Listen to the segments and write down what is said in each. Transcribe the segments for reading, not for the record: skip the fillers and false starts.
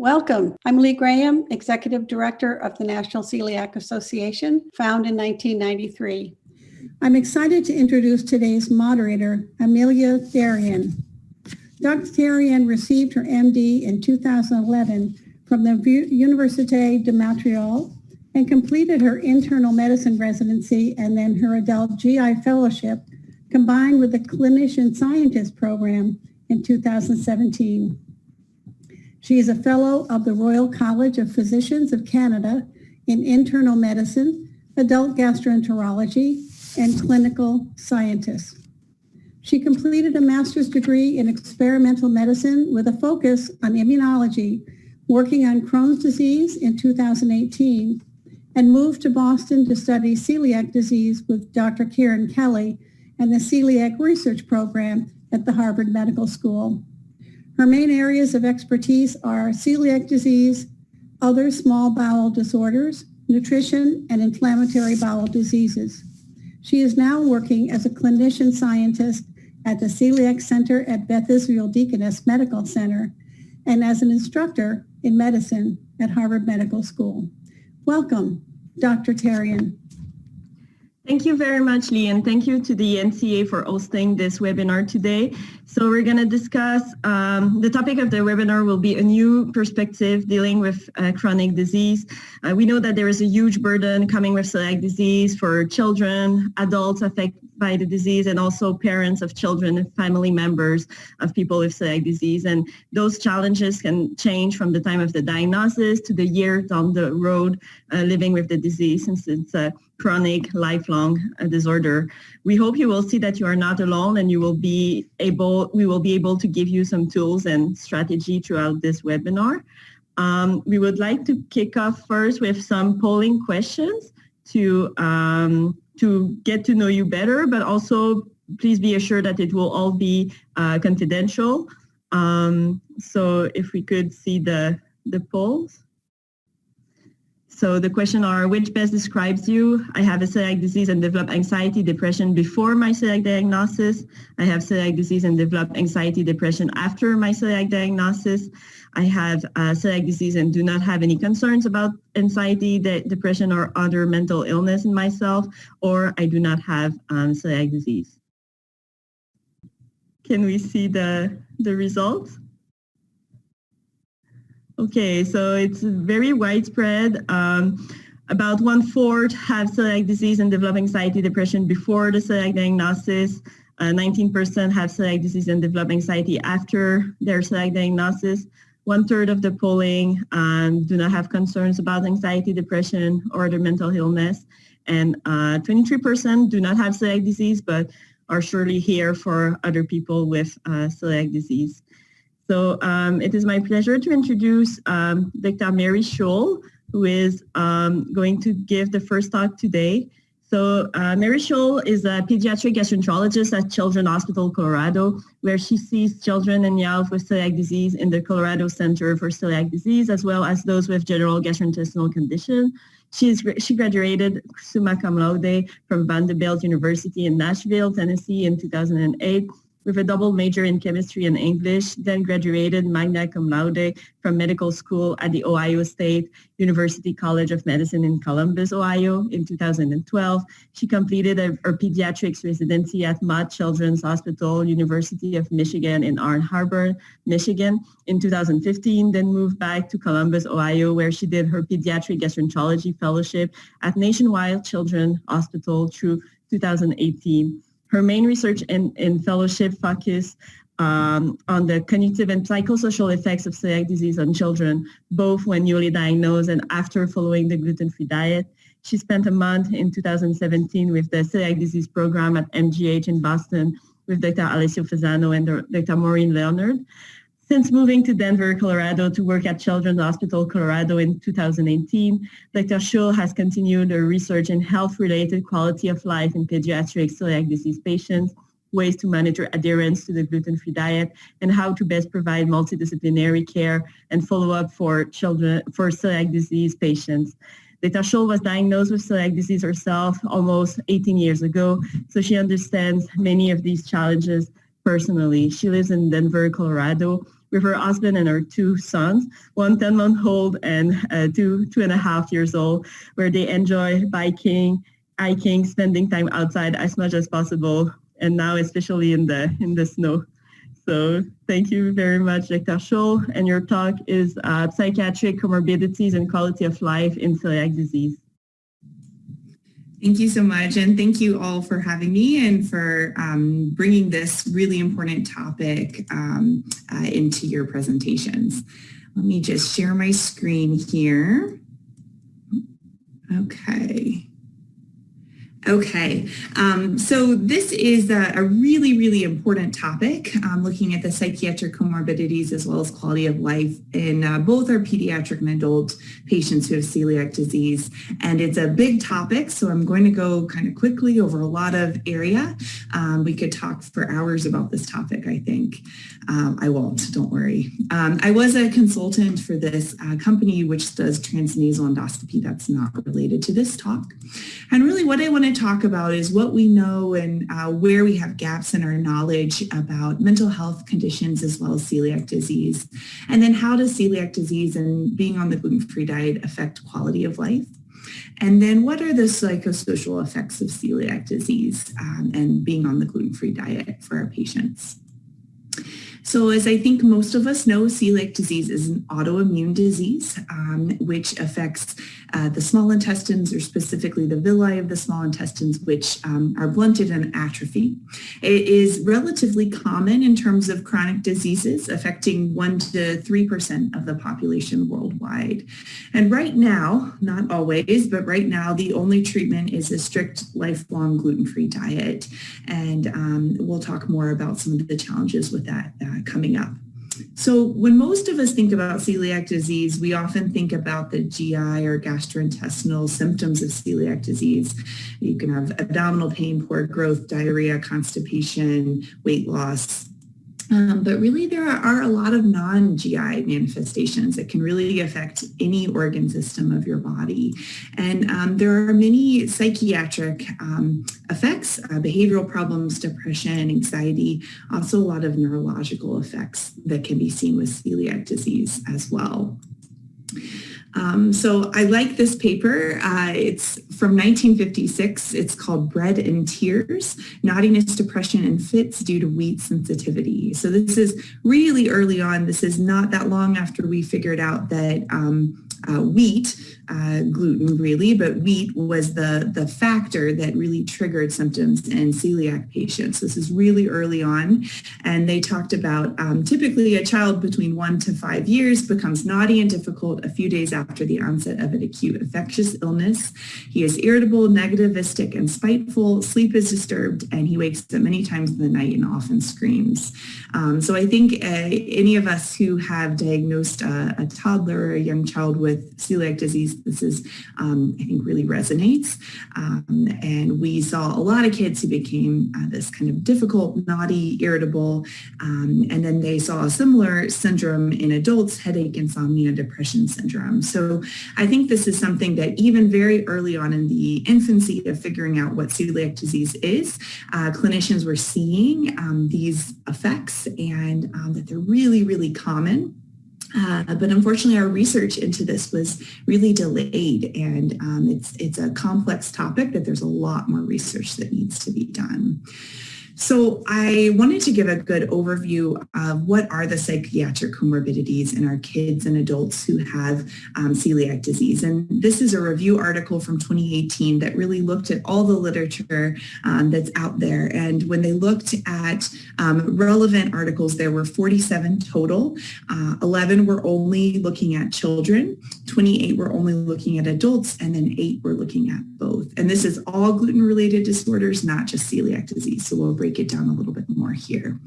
Welcome. I'm Lee Graham, Executive Director of the National Celiac Association, founded in 1993. I'm excited to introduce today's moderator, Amelia Darian. Dr. Darian received her MD in 2011 from the Université de Montréal and completed her internal medicine residency and then her adult GI fellowship, combined with the clinician scientist program in 2017. She is a fellow of the Royal College of Physicians of Canada in internal medicine, adult gastroenterology, and clinical scientist. She completed a master's degree in experimental medicine with a focus on immunology, working on Crohn's disease in 2018, and moved to Boston to study celiac disease with Dr. Kieran Kelly and the Celiac Research Program at the Harvard Medical School. Her main areas of expertise are celiac disease, other small bowel disorders, nutrition, and inflammatory bowel diseases. She is now working as a clinician scientist at the Celiac Center at Beth Israel Deaconess Medical Center and as an instructor in medicine at Harvard Medical School. Welcome, Dr. Darian. Thank you very much, Lee, and thank you to the NCA for hosting this webinar today. So we're going to discuss, the topic of the webinar will be a new perspective dealing with chronic disease. We know that there is a huge burden coming with celiac disease for children, adults affected by the disease, and also parents of children and family members of people with celiac disease. And those challenges can change from the time of the diagnosis to the year down the road living with the disease, since it's a chronic, lifelong disorder. We hope you will see that you are not alone, and we will be able to give you some tools and strategy throughout this webinar. We would like to kick off first with some polling questions to get to know you better, but also please be assured that it will all be confidential. So if we could see the polls. So the question are, which best describes you? I have a celiac disease and developed anxiety, depression before my celiac diagnosis. I have celiac disease and developed anxiety, depression after my celiac diagnosis. I have celiac disease and do not have any concerns about anxiety, depression, or other mental illness in myself, or I do not have celiac disease. Can we see the results? Okay, so it's very widespread. About 1/4 have celiac disease and develop anxiety, depression before the celiac diagnosis. 19% have celiac disease and develop anxiety after their celiac diagnosis. 1/3 of the polling do not have concerns about anxiety, depression, or other mental illness. And 23% do not have celiac disease, but are surely here for other people with celiac disease. So it is my pleasure to introduce Dr. Mary Shull, who is going to give the first talk today. So Mary Shull is a pediatric gastroenterologist at Children's Hospital, Colorado, where she sees children and youth with celiac disease in the Colorado Center for Celiac Disease, as well as those with general gastrointestinal condition. She graduated summa cum laude from Vanderbilt University in Nashville, Tennessee in 2008, with a double major in chemistry and English, then graduated magna cum laude from medical school at the Ohio State University College of Medicine in Columbus, Ohio in 2012. She completed her pediatrics residency at Mott Children's Hospital, University of Michigan in Ann Arbor, Michigan in 2015, then moved back to Columbus, Ohio, where she did her pediatric gastroenterology fellowship at Nationwide Children's Hospital through 2018. Her main research and fellowship focus on the cognitive and psychosocial effects of celiac disease on children, both when newly diagnosed and after following the gluten-free diet. She spent a month in 2017 with the celiac disease program at MGH in Boston with Dr. Alessio Fasano and Dr. Maureen Leonard. Since moving to Denver, Colorado to work at Children's Hospital, Colorado in 2018, Dr. Shull has continued her research in health-related quality of life in pediatric celiac disease patients, ways to monitor adherence to the gluten-free diet, and how to best provide multidisciplinary care and follow-up for celiac disease patients. Dr. Shull was diagnosed with celiac disease herself almost 18 years ago, so she understands many of these challenges personally. She lives in Denver, Colorado, with her husband and her 2 sons, one 10-month-old and 2.5 years old, where they enjoy biking, hiking, spending time outside as much as possible, and now especially in the snow. So thank you very much, Dr. Shull. And your talk is Psychiatric, Comorbidities, and Quality of Life in Celiac Disease. Thank you so much, and thank you all for having me and for bringing this really important topic into your presentations. Let me just share my screen here. Okay, so this is a really, really important topic, looking at the psychiatric comorbidities as well as quality of life in both our pediatric and adult patients who have celiac disease. And it's a big topic, so I'm going to go kind of quickly over a lot of area. We could talk for hours about this topic, I think. I won't, don't worry. I was a consultant for this company which does transnasal endoscopy. That's not related to this talk. And really what I want to talk about is what we know and where we have gaps in our knowledge about mental health conditions as well as celiac disease. And then how does celiac disease and being on the gluten-free diet affect quality of life? And then what are the psychosocial effects of celiac disease and being on the gluten-free diet for our patients? So as I think most of us know, celiac disease is an autoimmune disease which affects the small intestines, or specifically the villi of the small intestines, which are blunted and atrophy. It is relatively common in terms of chronic diseases, affecting 1 to 3% of the population worldwide. And right now, not always, but right now, the only treatment is a strict lifelong gluten-free diet. And we'll talk more about some of the challenges with that coming up. So when most of us think about celiac disease, we often think about the GI or gastrointestinal symptoms of celiac disease. You can have abdominal pain, poor growth, diarrhea, constipation, weight loss. But really there are a lot of non-GI manifestations that can really affect any organ system of your body. And there are many psychiatric effects, behavioral problems, depression, anxiety, also a lot of neurological effects that can be seen with celiac disease as well. So I like this paper. It's from 1956. It's called Bread and Tears, Naughtiness, Depression, and Fits Due to Wheat Sensitivity. So this is really early on. This is not that long after we figured out that wheat, gluten really, but wheat was the factor that really triggered symptoms in celiac patients. This is really early on. And they talked about typically a child between 1 to 5 years becomes naughty and difficult a few days after the onset of an acute infectious illness. He is irritable, negativistic, and spiteful. Sleep is disturbed, and he wakes up many times in the night and often screams. So I think any of us who have diagnosed a toddler or a young child with celiac disease, this is, I think, really resonates. And we saw a lot of kids who became this kind of difficult, naughty, irritable, and then they saw a similar syndrome in adults: headache, insomnia, depression syndrome. So I think this is something that even very early on in the infancy of figuring out what celiac disease is, clinicians were seeing these effects, and that they're really, really common. But unfortunately, our research into this was really delayed, and it's a complex topic that there's a lot more research that needs to be done. So I wanted to give a good overview of what are the psychiatric comorbidities in our kids and adults who have celiac disease. And this is a review article from 2018 that really looked at all the literature that's out there. And when they looked at relevant articles, there were 47 total. 11 were only looking at children, 28 were only looking at adults, and then 8 were looking at both. And this is all gluten-related disorders, not just celiac disease. So we'll break it down a little bit more here.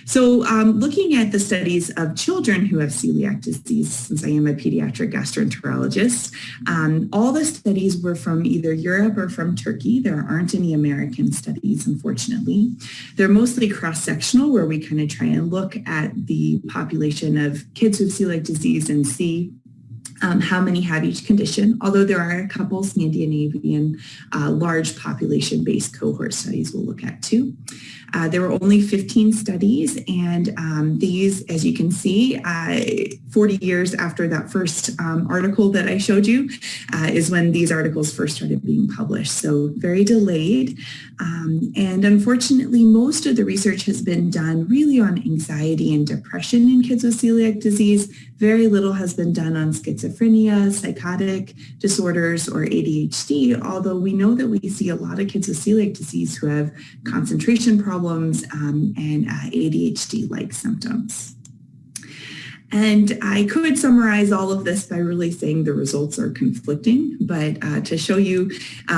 So looking at the studies of children who have celiac disease, since I am a pediatric gastroenterologist, all the studies were from either Europe or from Turkey. There aren't any American studies, unfortunately. They're mostly cross-sectional, where we kind of try and look at the population of kids with celiac disease and see how many have each condition, although there are a couple Scandinavian large population-based cohort studies we'll look at too. There were only 15 studies, and these, as you can see, 40 years after that first article that I showed you is when these articles first started being published, so very delayed. And unfortunately, most of the research has been done really on anxiety and depression in kids with celiac disease. Very little has been done on schizophrenia, psychotic disorders, or ADHD, although we know that we see a lot of kids with celiac disease who have concentration problems and ADHD-like symptoms. And I could summarize all of this by really saying the results are conflicting, but to show you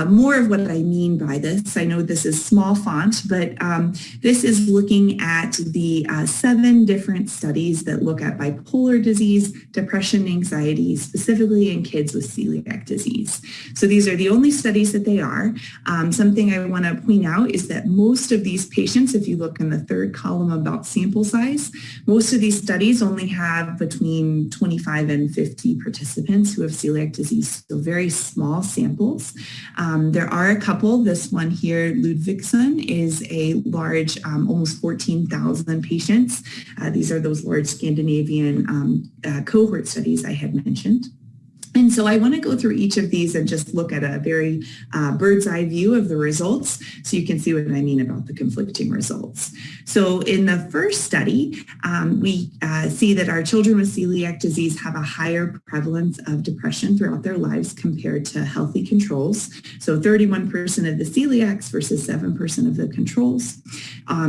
more of what I mean by this, I know this is small font, but this is looking at the 7 different studies that look at bipolar disease, depression, anxiety, specifically in kids with celiac disease. So these are the only studies that they are. Something I want to point out is that most of these patients, if you look in the third column about sample size, most of these studies only have between 25 and 50 participants who have celiac disease, so very small samples. There are a couple. This one here, Ludvigsson, is a large, almost 14,000 patients. These are those large Scandinavian cohort studies I had mentioned. And so I want to go through each of these and just look at a very bird's eye view of the results so you can see what I mean about the conflicting results. So in the first study, we see that our children with celiac disease have a higher prevalence of depression throughout their lives compared to healthy controls. So 31% of the celiacs versus 7% of the controls.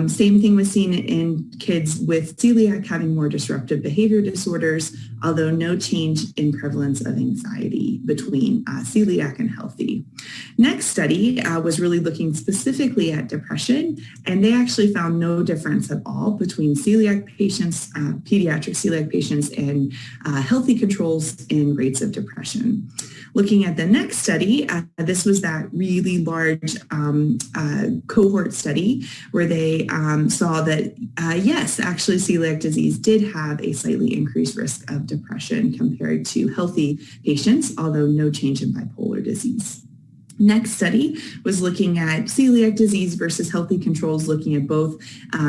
Same thing was seen in kids with celiac having more disruptive behavior disorders, although no change in prevalence of anxiety between celiac and healthy. Next study was really looking specifically at depression, and they actually found no difference at all between celiac patients, pediatric celiac patients, and healthy controls in rates of depression. Looking at the next study, this was that really large cohort study where they saw that, yes, actually celiac disease did have a slightly increased risk of depression compared to healthy patients, although no change in bipolar disease. Next study was looking at celiac disease versus healthy controls, looking at both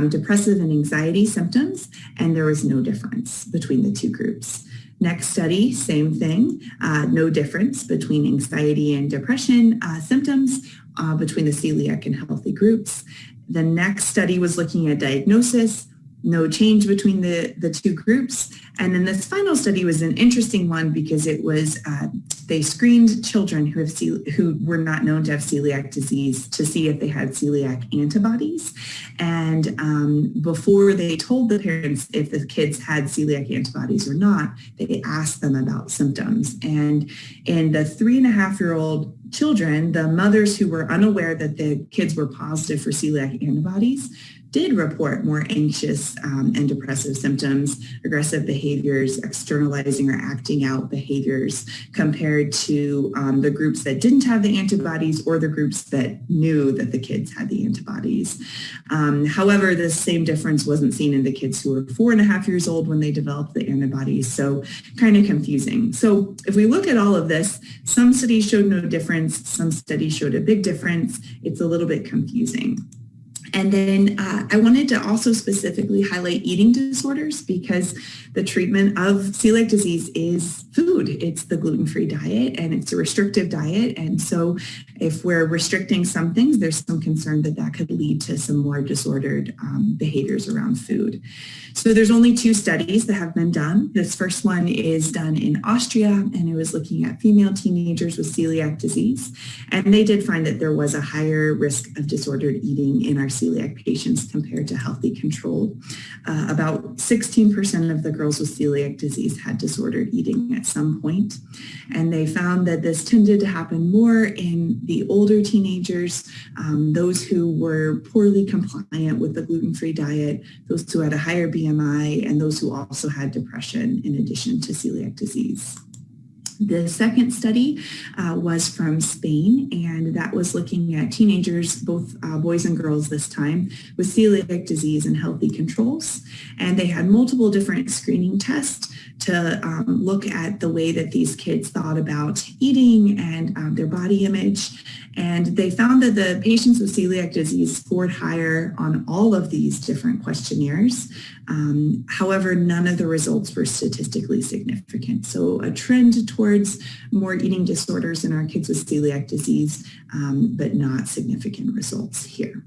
depressive and anxiety symptoms, and there was no difference between the two groups. Next study, same thing, no difference between anxiety and depression symptoms between the celiac and healthy groups. The next study was looking at diagnosis, no change between the two groups. And then this final study was an interesting one because it was, they screened children who were not known to have celiac disease to see if they had celiac antibodies. And before they told the parents if the kids had celiac antibodies or not, they asked them about symptoms. And in the 3.5-year-old children, the mothers who were unaware that the kids were positive for celiac antibodies did report more anxious and depressive symptoms, aggressive behaviors, externalizing or acting out behaviors compared to the groups that didn't have the antibodies or the groups that knew that the kids had the antibodies. However, the same difference wasn't seen in the kids who were 4.5 years old when they developed the antibodies, so kind of confusing. So if we look at all of this, some studies showed no difference, some studies showed a big difference. It's a little bit confusing. And then I wanted to also specifically highlight eating disorders because the treatment of celiac disease is food. It's the gluten-free diet and it's a restrictive diet. And so if we're restricting some things, there's some concern that that could lead to some more disordered behaviors around food. So there's only 2 studies that have been done. This first one is done in Austria, and it was looking at female teenagers with celiac disease. And they did find that there was a higher risk of disordered eating in our celiac patients compared to healthy control. About 16% of the girls with celiac disease had disordered eating at some point. And they found that this tended to happen more in the older teenagers, those who were poorly compliant with the gluten-free diet, those who had a higher BMI, and those who also had depression in addition to celiac disease. The second study was from Spain, and that was looking at teenagers, both boys and girls this time, with celiac disease and healthy controls. And they had multiple different screening tests to look at the way that these kids thought about eating and their body image. And they found that the patients with celiac disease scored higher on all of these different questionnaires. However, none of the results were statistically significant. So a trend towards more eating disorders in our kids with celiac disease, but not significant results here.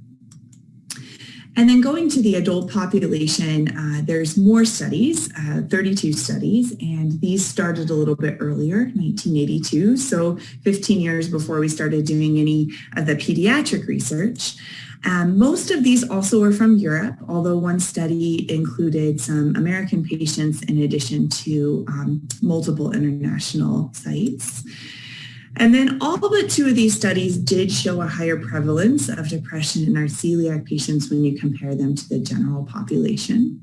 And then going to the adult population, there's more studies, 32 studies, and these started a little bit earlier, 1982, so 15 years before we started doing any of the pediatric research. Most of these also are from Europe, although one study included some American patients in addition to multiple international sites. And then all but two of these studies did show a higher prevalence of depression in our celiac patients when you compare them to the general population.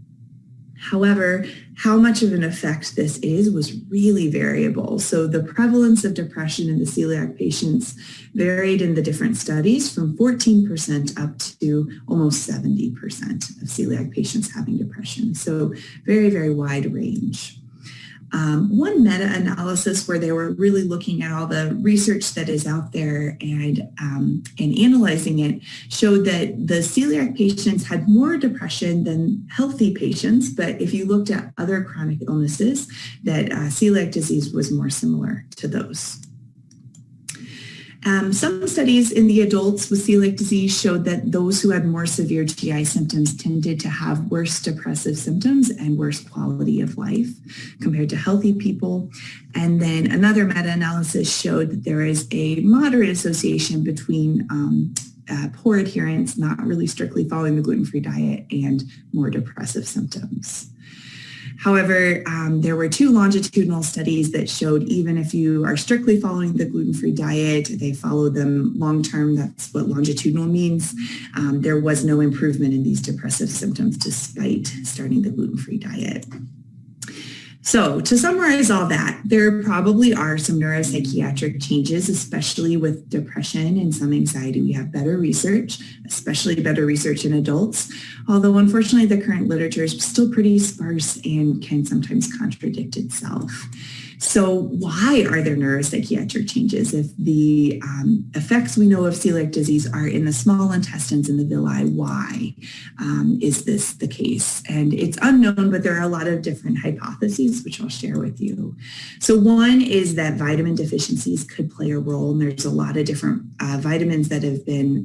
However, how much of an effect this is was really variable. So the prevalence of depression in the celiac patients varied in the different studies from 14% up to almost 70% of celiac patients having depression. So very, very wide range. One meta-analysis where they were really looking at all the research that is out there and analyzing it showed that the celiac patients had more depression than healthy patients, but if you looked at other chronic illnesses, that celiac disease was more similar to those. Some studies in the adults with celiac disease showed that those who had more severe GI symptoms tended to have worse depressive symptoms and worse quality of life compared to healthy people. And then another meta-analysis showed that there is a moderate association between poor adherence, not really strictly following the gluten-free diet, and more depressive symptoms. However, there were two longitudinal studies that showed even if you are strictly following the gluten-free diet, they followed them long-term, that's what longitudinal means, there was no improvement in these depressive symptoms despite starting the gluten-free diet. So to summarize all that, there probably are some neuropsychiatric changes, especially with depression and some anxiety. We have better research, especially better research in adults, although unfortunately the current literature is still pretty sparse and can sometimes contradict itself. So why are there neuropsychiatric changes? If the effects we know of celiac disease are in the small intestines and the villi, why is this the case? And it's unknown, but there are a lot of different hypotheses, which I'll share with you. So one is that vitamin deficiencies could play a role, and there's a lot of different vitamins that have been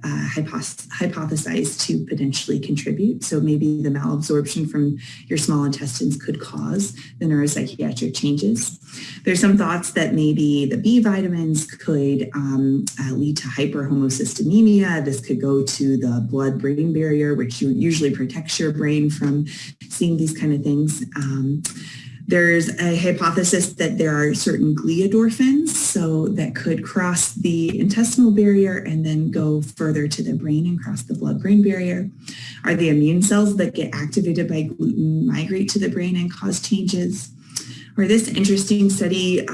hypothesized to potentially contribute. So maybe the malabsorption from your small intestines could cause the neuropsychiatric changes. There's some thoughts that maybe the B vitamins could lead to hyperhomocysteemia. This could go to the blood-brain barrier, which usually protects your brain from seeing these kind of things. There's a hypothesis that there are certain gliadorphins, so that could cross the intestinal barrier and then go further to the brain and cross the blood-brain barrier. Are the immune cells that get activated by gluten migrate to the brain and cause changes? Or this interesting study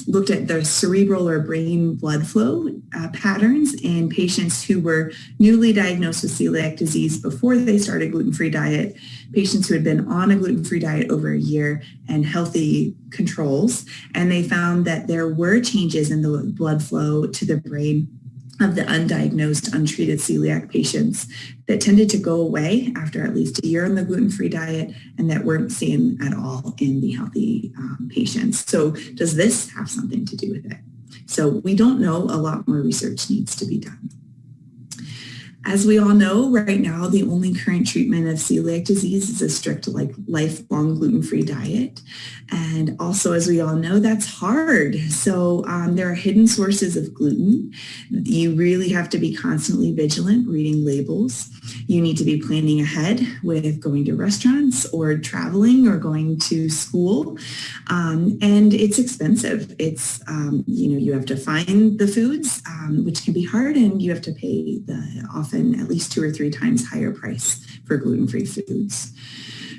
looked at the cerebral or brain blood flow patterns in patients who were newly diagnosed with celiac disease before they started gluten-free diet, patients who had been on a gluten-free diet over a year, and healthy controls. And they found that there were changes in the blood flow to the brain of the undiagnosed, untreated celiac patients that tended to go away after at least a year on the gluten-free diet and that weren't seen at all in the healthy patients. So does this have something to do with it? So we don't know. A lot more research needs to be done. As we all know, right now, the only current treatment of celiac disease is a strict lifelong gluten-free diet. And also, as we all know, that's hard. So there are hidden sources of gluten. You really have to be constantly vigilant reading labels. You need to be planning ahead with going to restaurants or traveling or going to school. And it's expensive. It's, you have to find the foods, which can be hard, and you have to pay the often at least 2 or 3 times higher price for gluten-free foods.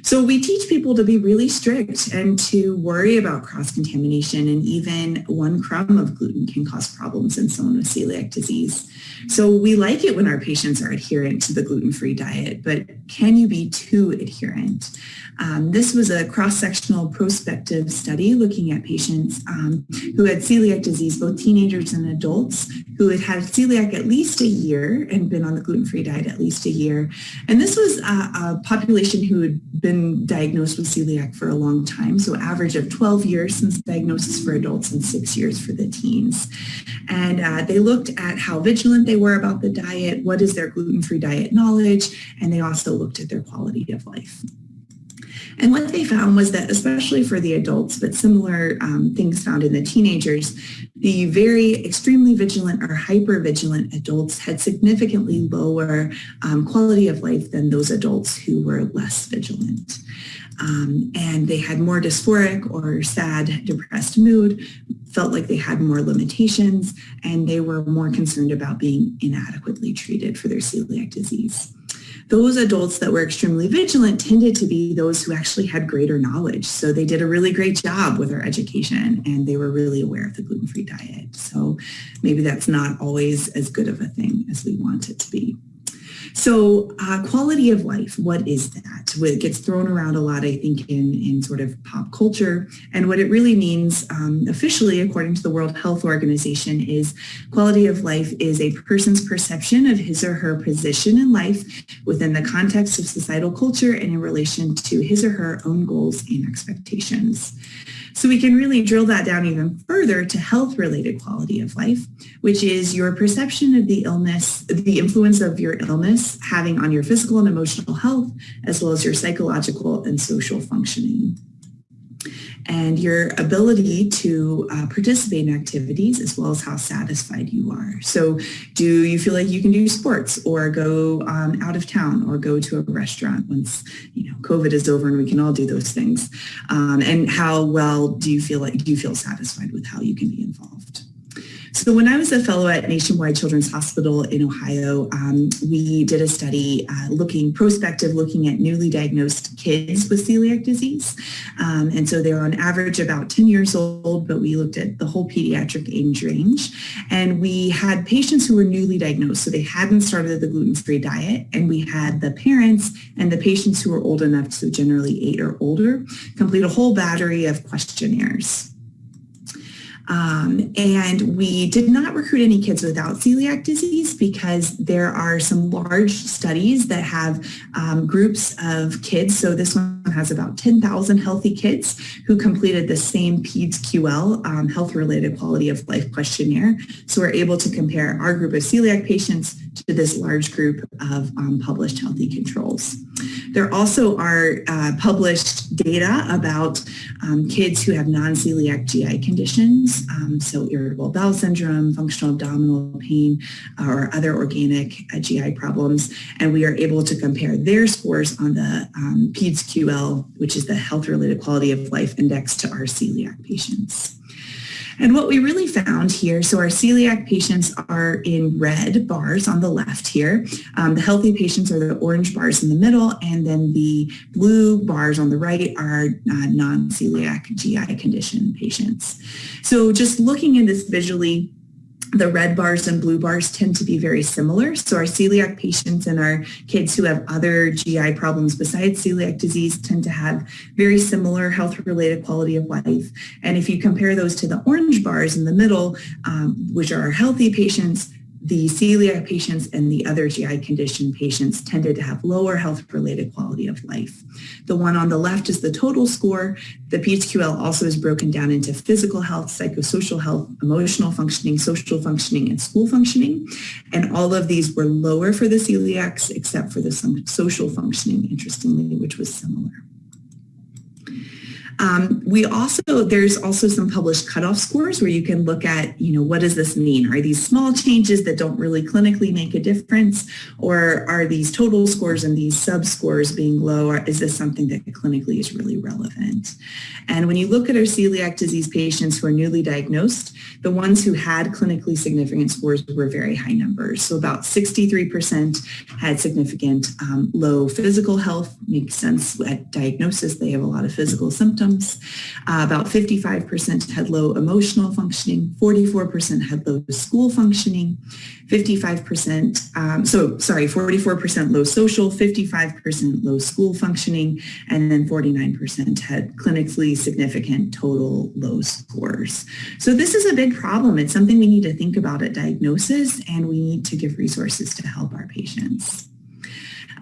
So we teach people to be really strict and to worry about cross-contamination, and even one crumb of gluten can cause problems in someone with celiac disease. So we like it when our patients are adherent to the gluten-free diet, but can you be too adherent? This was a cross-sectional prospective study looking at patients who had celiac disease, both teenagers and adults, who had had celiac at least a year and been on the gluten-free diet at least a year. And this was a population who had been diagnosed with celiac for a long time, so average of 12 years since diagnosis for adults and 6 years for the teens. And they looked at how vigilant they were about the diet, what is their gluten-free diet knowledge, and they also looked at their quality of life. And what they found was that, especially for the adults, but similar things found in the teenagers, the very extremely vigilant or hyper-vigilant adults had significantly lower quality of life than those adults who were less vigilant. And they had more dysphoric or sad, depressed mood, felt like they had more limitations, and they were more concerned about being inadequately treated for their celiac disease. Those adults that were extremely vigilant tended to be those who actually had greater knowledge. So they did a really great job with their education, and they were really aware of the gluten-free diet. So maybe that's not always as good of a thing as we want it to be. So quality of life, what is that? It gets thrown around a lot, I think, in sort of pop culture. And what it really means officially, according to the World Health Organization, is quality of life is a person's perception of his or her position in life within the context of societal culture and in relation to his or her own goals and expectations. So we can really drill that down even further to health-related quality of life, which is your perception of the illness, the influence of your illness having on your physical and emotional health, as well as your psychological and social functioning. And your ability to participate in activities, as well as how satisfied you are. So do you feel like you can do sports or go out of town or go to a restaurant once COVID is over and we can all do those things? And how well do you feel satisfied with how you can be involved? So when I was a fellow at Nationwide Children's Hospital in Ohio, we did a study looking at newly diagnosed kids with celiac disease. And so they were on average about 10 years old, but we looked at the whole pediatric age range. And we had patients who were newly diagnosed, so they hadn't started the gluten-free diet. And we had the parents and the patients who were old enough, so generally 8 or older, complete a whole battery of questionnaires. And we did not recruit any kids without celiac disease because there are some large studies that have groups of kids. So this one has about 10,000 healthy kids who completed the same PEDS-QL, health-related quality of life questionnaire. So we're able to compare our group of celiac patients to this large group of published healthy controls. There also are published data about kids who have non-celiac GI conditions, so irritable bowel syndrome, functional abdominal pain, or other organic GI problems, and we are able to compare their scores on the PEDS-QL, which is the Health-Related Quality of Life Index, to our celiac patients. And what we really found here, so our celiac patients are in red bars on the left here. The healthy patients are the orange bars in the middle, and then the blue bars on the right are non-celiac GI condition patients. So just looking at this visually, the red bars and blue bars tend to be very similar. So our celiac patients and our kids who have other GI problems besides celiac disease tend to have very similar health-related quality of life. And if you compare those to the orange bars in the middle, which are our healthy patients, the celiac patients and the other GI condition patients tended to have lower health-related quality of life. The one on the left is the total score. The PEDS-QL also is broken down into physical health, psychosocial health, emotional functioning, social functioning, and school functioning. And all of these were lower for the celiacs except for the social functioning, interestingly, which was similar. There's also some published cutoff scores where you can look at, what does this mean? Are these small changes that don't really clinically make a difference, or are these total scores and these sub-scores being low, or is this something that clinically is really relevant? And when you look at our celiac disease patients who are newly diagnosed, the ones who had clinically significant scores were very high numbers. So about 63% had significant low physical health. Makes sense. At diagnosis, they have a lot of physical symptoms. About 55% had low emotional functioning. 44% had low school functioning. 44% low social, 55% low school functioning, and then 49% had clinically significant total low scores. So this is a big problem. It's something we need to think about at diagnosis, and we need to give resources to help our patients.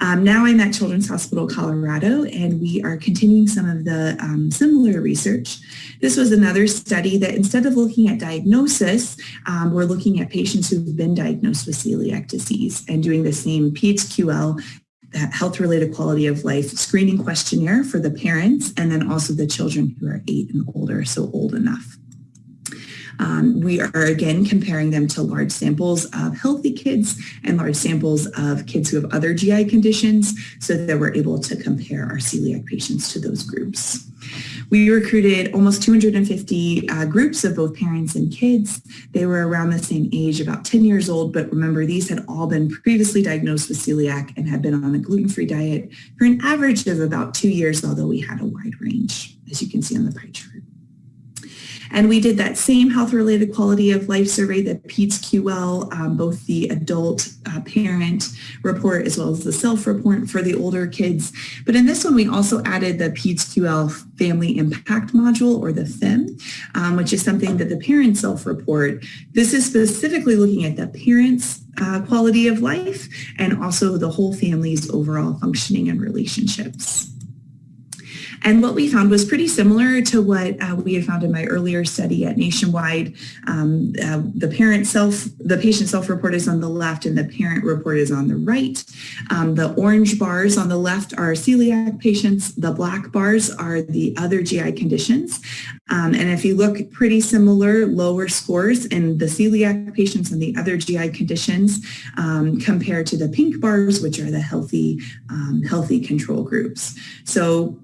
Now I'm at Children's Hospital Colorado, and we are continuing some of the similar research. This was another study that instead of looking at diagnosis, we're looking at patients who've been diagnosed with celiac disease and doing the same PHQ-L, that health-related quality of life screening questionnaire for the parents, and then also the children who are 8 and older, so old enough. We are again comparing them to large samples of healthy kids and large samples of kids who have other GI conditions so that we're able to compare our celiac patients to those groups. We recruited almost 250 groups of both parents and kids. They were around the same age, about 10 years old, but remember, these had all been previously diagnosed with celiac and had been on a gluten-free diet for an average of about 2 years, although we had a wide range, as you can see on the pie chart. And we did that same health-related quality of life survey, the PHQ-L, both the adult parent report as well as the self-report for the older kids. But in this one, we also added the PHQ-L Family Impact Module, or the FIM, which is something that the parents self-report. This is specifically looking at the parents' quality of life and also the whole family's overall functioning and relationships. And what we found was pretty similar to what we had found in my earlier study at Nationwide. The patient self-report is on the left and the parent report is on the right. The orange bars on the left are celiac patients. The black bars are the other GI conditions. And if you look, pretty similar, lower scores in the celiac patients and the other GI conditions compared to the pink bars, which are the healthy control groups. So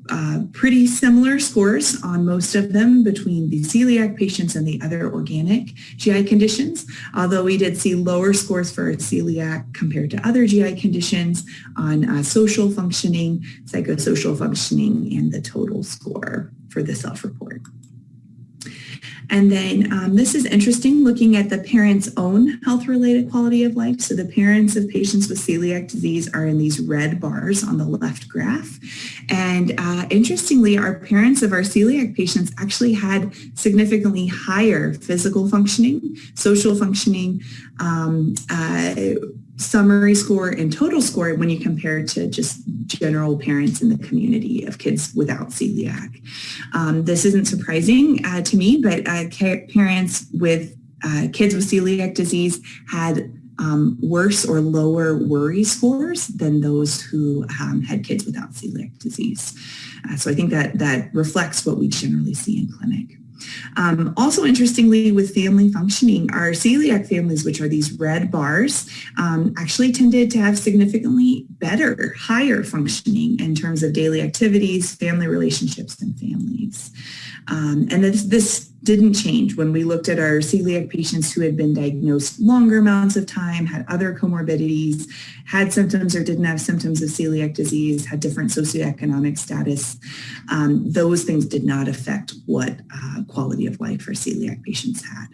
pretty similar scores on most of them between the celiac patients and the other organic GI conditions, although we did see lower scores for celiac compared to other GI conditions on social functioning, psychosocial functioning, and the total score for the self-report. And then this is interesting, looking at the parents' own health-related quality of life. So the parents of patients with celiac disease are in these red bars on the left graph. And interestingly, our parents of our celiac patients actually had significantly higher physical functioning, social functioning, summary score, and total score when you compare to just general parents in the community of kids without celiac. This isn't surprising to me, but parents with kids with celiac disease had worse or lower worry scores than those who had kids without celiac disease. So I think that reflects what we generally see in clinic. Also, interestingly, with family functioning, our celiac families, which are these red bars, actually tended to have significantly better, higher functioning in terms of daily activities, family relationships, and families. And this didn't change when we looked at our celiac patients who had been diagnosed longer amounts of time, had other comorbidities, had symptoms or didn't have symptoms of celiac disease, had different socioeconomic status. Those things did not affect what quality of life our celiac patients had.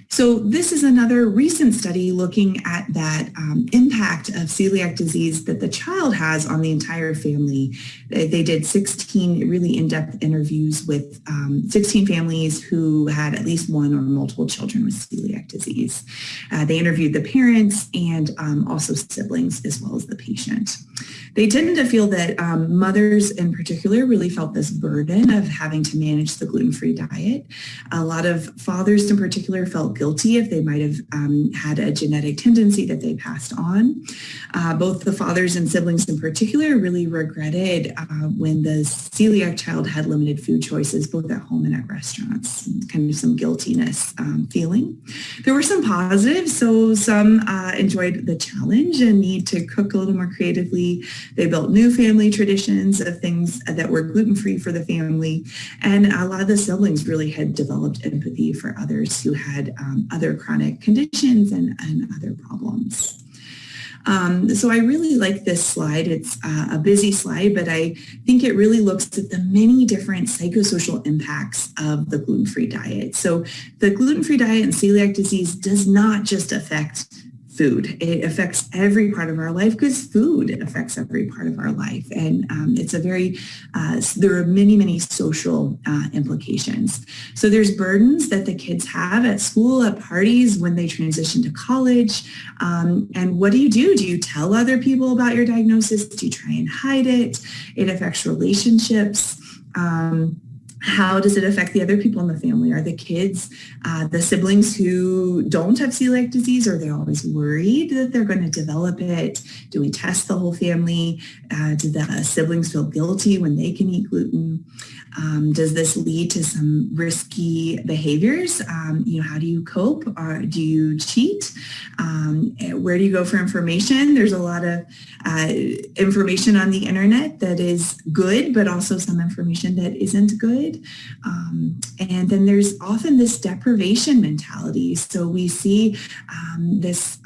So this is another recent study looking at that impact of celiac disease that the child has on the entire family. They did 16 really in-depth interviews with 16 families who had at least one or multiple children with celiac disease. They interviewed the parents and also siblings as well as the patient. They tended to feel that mothers in particular really felt this burden of having to manage the gluten-free diet. A lot of fathers in particular felt guilty if they might have had a genetic tendency that they passed on. Both the fathers and siblings in particular really regretted when the celiac child had limited food choices, both at home and at restaurants, kind of some guiltiness feeling. There were some positives, so some enjoyed the challenge and need to cook a little more creatively. They built new family traditions of things that were gluten-free for the family, and a lot of the siblings really had developed empathy for others who had other chronic conditions and other problems. So I really like this slide. It's a busy slide, but I think it really looks at the many different psychosocial impacts of the gluten-free diet. So the gluten-free diet and celiac disease does not just affect food. It affects every part of our life because food affects every part of our life. And it's a very, there are many, many social implications. So there's burdens that the kids have at school, at parties, when they transition to college. And what do? Do you tell other people about your diagnosis? Do you try and hide it? It affects relationships. How does it affect the other people in the family? Are the kids, the siblings who don't have celiac disease, are they always worried that they're going to develop it? Do we test the whole family? Do the siblings feel guilty when they can eat gluten? Does this lead to some risky behaviors? How do you cope? Do you cheat? Where do you go for information? There's a lot of information on the internet that is good, but also some information that isn't good. And then there's often this deprivation mentality. So we see this,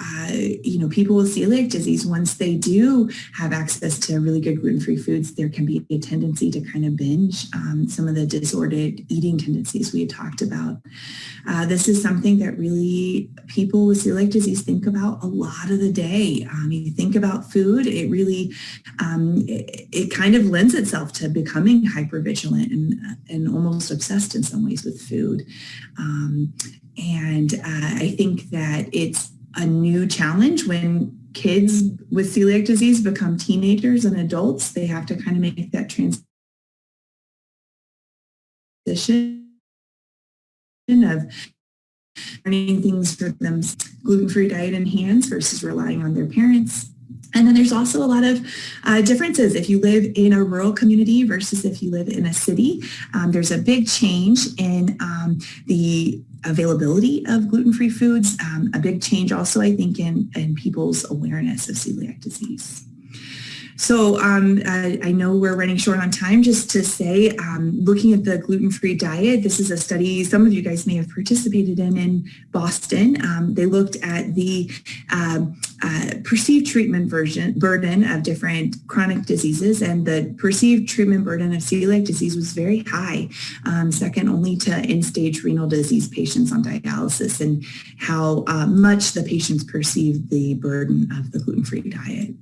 people with celiac disease, once they do have access to really good gluten-free foods, there can be a tendency to kind of binge some of the disordered eating tendencies we had talked about. This is something that really people with celiac disease think about a lot of the day. You think about food, it really, it kind of lends itself to becoming hypervigilant and almost obsessed in some ways with food. And I think that it's a new challenge when kids with celiac disease become teenagers and adults. They have to kind of make that transition of learning things for them, gluten-free diet in hands versus relying on their parents. And then there's also a lot of differences if you live in a rural community versus if you live in a city. There's a big change in the availability of gluten-free foods, a big change also, I think, in people's awareness of celiac disease. So I know we're running short on time. Just to say, looking at the gluten-free diet, this is a study some of you guys may have participated in Boston. They looked at the perceived treatment burden of different chronic diseases, and the perceived treatment burden of celiac disease was very high, second only to end-stage renal disease patients on dialysis, and how much the patients perceived the burden of the gluten-free diet.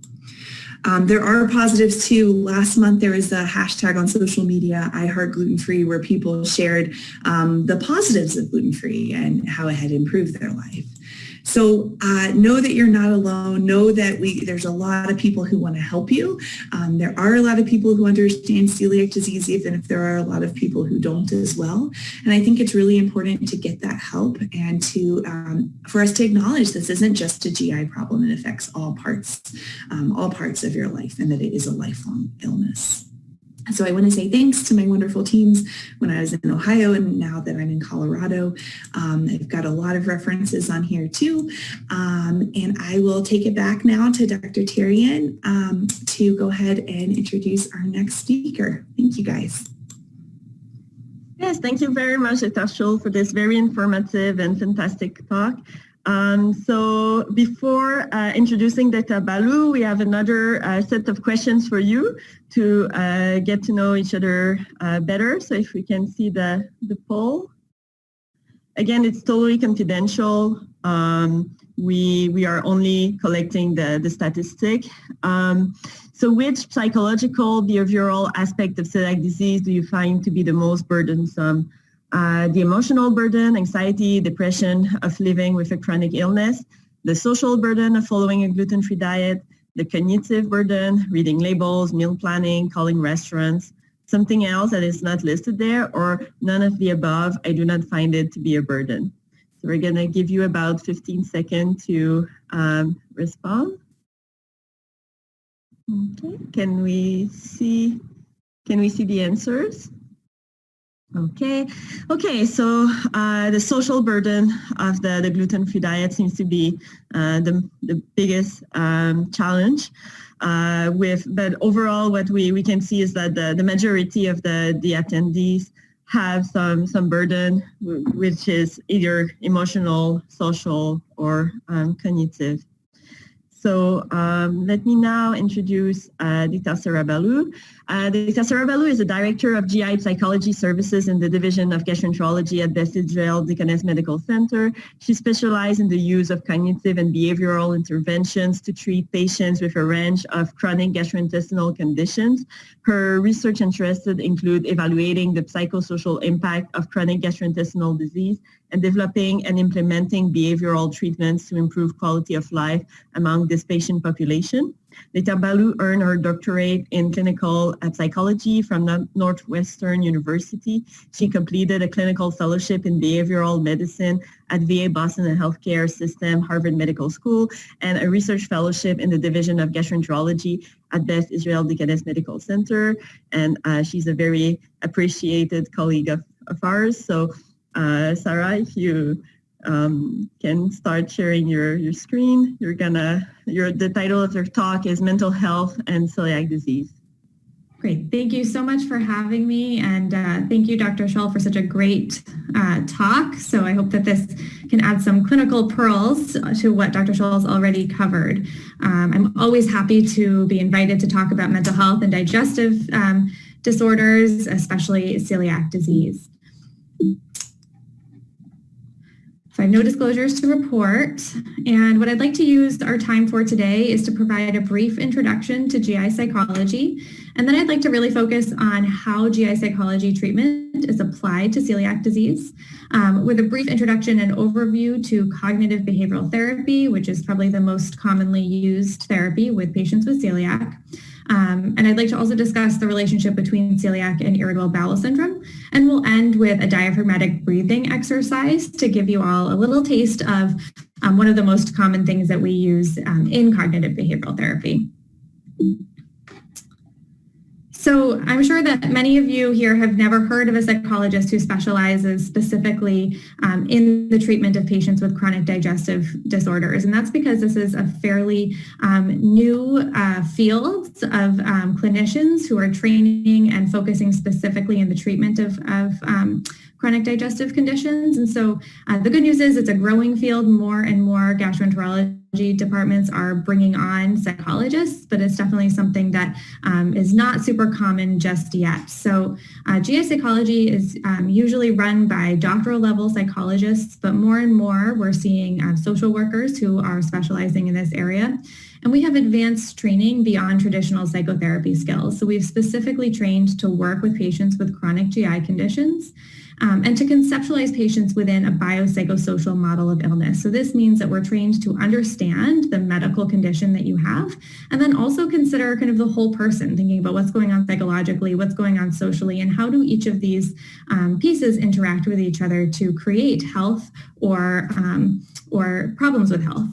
There are positives too. Last month there was a hashtag on social media, I Heart Gluten-Free, where people shared the positives of gluten-free and how it had improved their life. So know that you're not alone. Know that there's a lot of people who want to help you. There are a lot of people who understand celiac disease, even if there are a lot of people who don't as well. And I think it's really important to get that help and to for us to acknowledge this isn't just a GI problem. It affects all parts of your life, and that it is a lifelong illness. So I want to say thanks to my wonderful teams when I was in Ohio and now that I'm in Colorado. I've got a lot of references on here too. And I will take it back now to Dr. Tarian to go ahead and introduce our next speaker. Thank you, guys. Yes, thank you very much, Dr. Shull, for this very informative and fantastic talk. So before introducing Dr. Ballou, we have another set of questions for you to get to know each other better. So if we can see the poll. Again, it's totally confidential. We are only collecting the statistic. So which psychological behavioral aspect of celiac disease do you find to be the most burdensome? The emotional burden, anxiety, depression of living with a chronic illness, the social burden of following a gluten-free diet, the cognitive burden, reading labels, meal planning, calling restaurants, something else that is not listed there, or none of the above, I do not find it to be a burden. So we're going to give you about 15 seconds to respond. Okay, can we see the answers? Okay, so the social burden of the gluten-free diet seems to be the biggest challenge. But overall, what we can see is that the majority of the attendees have some burden, which is either emotional, social, or cognitive. So let me now introduce Dr. Sarah Ballou. Dr. Sarah Ballou is the Director of GI Psychology Services in the Division of Gastroenterology at Beth Deaconess Medical Center. She specializes in the use of cognitive and behavioral interventions to treat patients with a range of chronic gastrointestinal conditions. Her research interests include evaluating the psychosocial impact of chronic gastrointestinal disease and developing and implementing behavioral treatments to improve quality of life among this patient population. Dr. Ballou earned her doctorate in clinical psychology from Northwestern University. She completed a clinical fellowship in behavioral medicine at VA Boston Healthcare System, Harvard Medical School, and a research fellowship in the Division of Gastroenterology at Beth Israel Deaconess Medical Center. And she's a very appreciated colleague of ours. So Sarah, if you can start sharing your screen. The title of your talk is Mental Health and Celiac Disease. Great. Thank you so much for having me. And thank you, Dr. Shull, for such a great talk. So I hope that this can add some clinical pearls to what Dr. Shull's already covered. I'm always happy to be invited to talk about mental health and digestive disorders, especially celiac disease. So I have no disclosures to report, and what I'd like to use our time for today is to provide a brief introduction to GI psychology, and then I'd like to really focus on how GI psychology treatment is applied to celiac disease, with a brief introduction and overview to cognitive behavioral therapy, which is probably the most commonly used therapy with patients with celiac. And I'd like to also discuss the relationship between celiac and irritable bowel syndrome. And we'll end with a diaphragmatic breathing exercise to give you all a little taste of one of the most common things that we use in cognitive behavioral therapy. So I'm sure that many of you here have never heard of a psychologist who specializes specifically in the treatment of patients with chronic digestive disorders. And that's because this is a fairly new field of clinicians who are training and focusing specifically in the treatment of chronic digestive conditions. And so the good news is it's a growing field. More and more gastroenterology departments are bringing on psychologists, but it's definitely something that is not super common just yet. So GI psychology is usually run by doctoral level psychologists, but more and more we're seeing social workers who are specializing in this area. And we have advanced training beyond traditional psychotherapy skills. So we've specifically trained to work with patients with chronic GI conditions and to conceptualize patients within a biopsychosocial model of illness. So this means that we're trained to understand the medical condition that you have, and then also consider kind of the whole person, thinking about what's going on psychologically, what's going on socially, and how do each of these pieces interact with each other to create health or problems with health.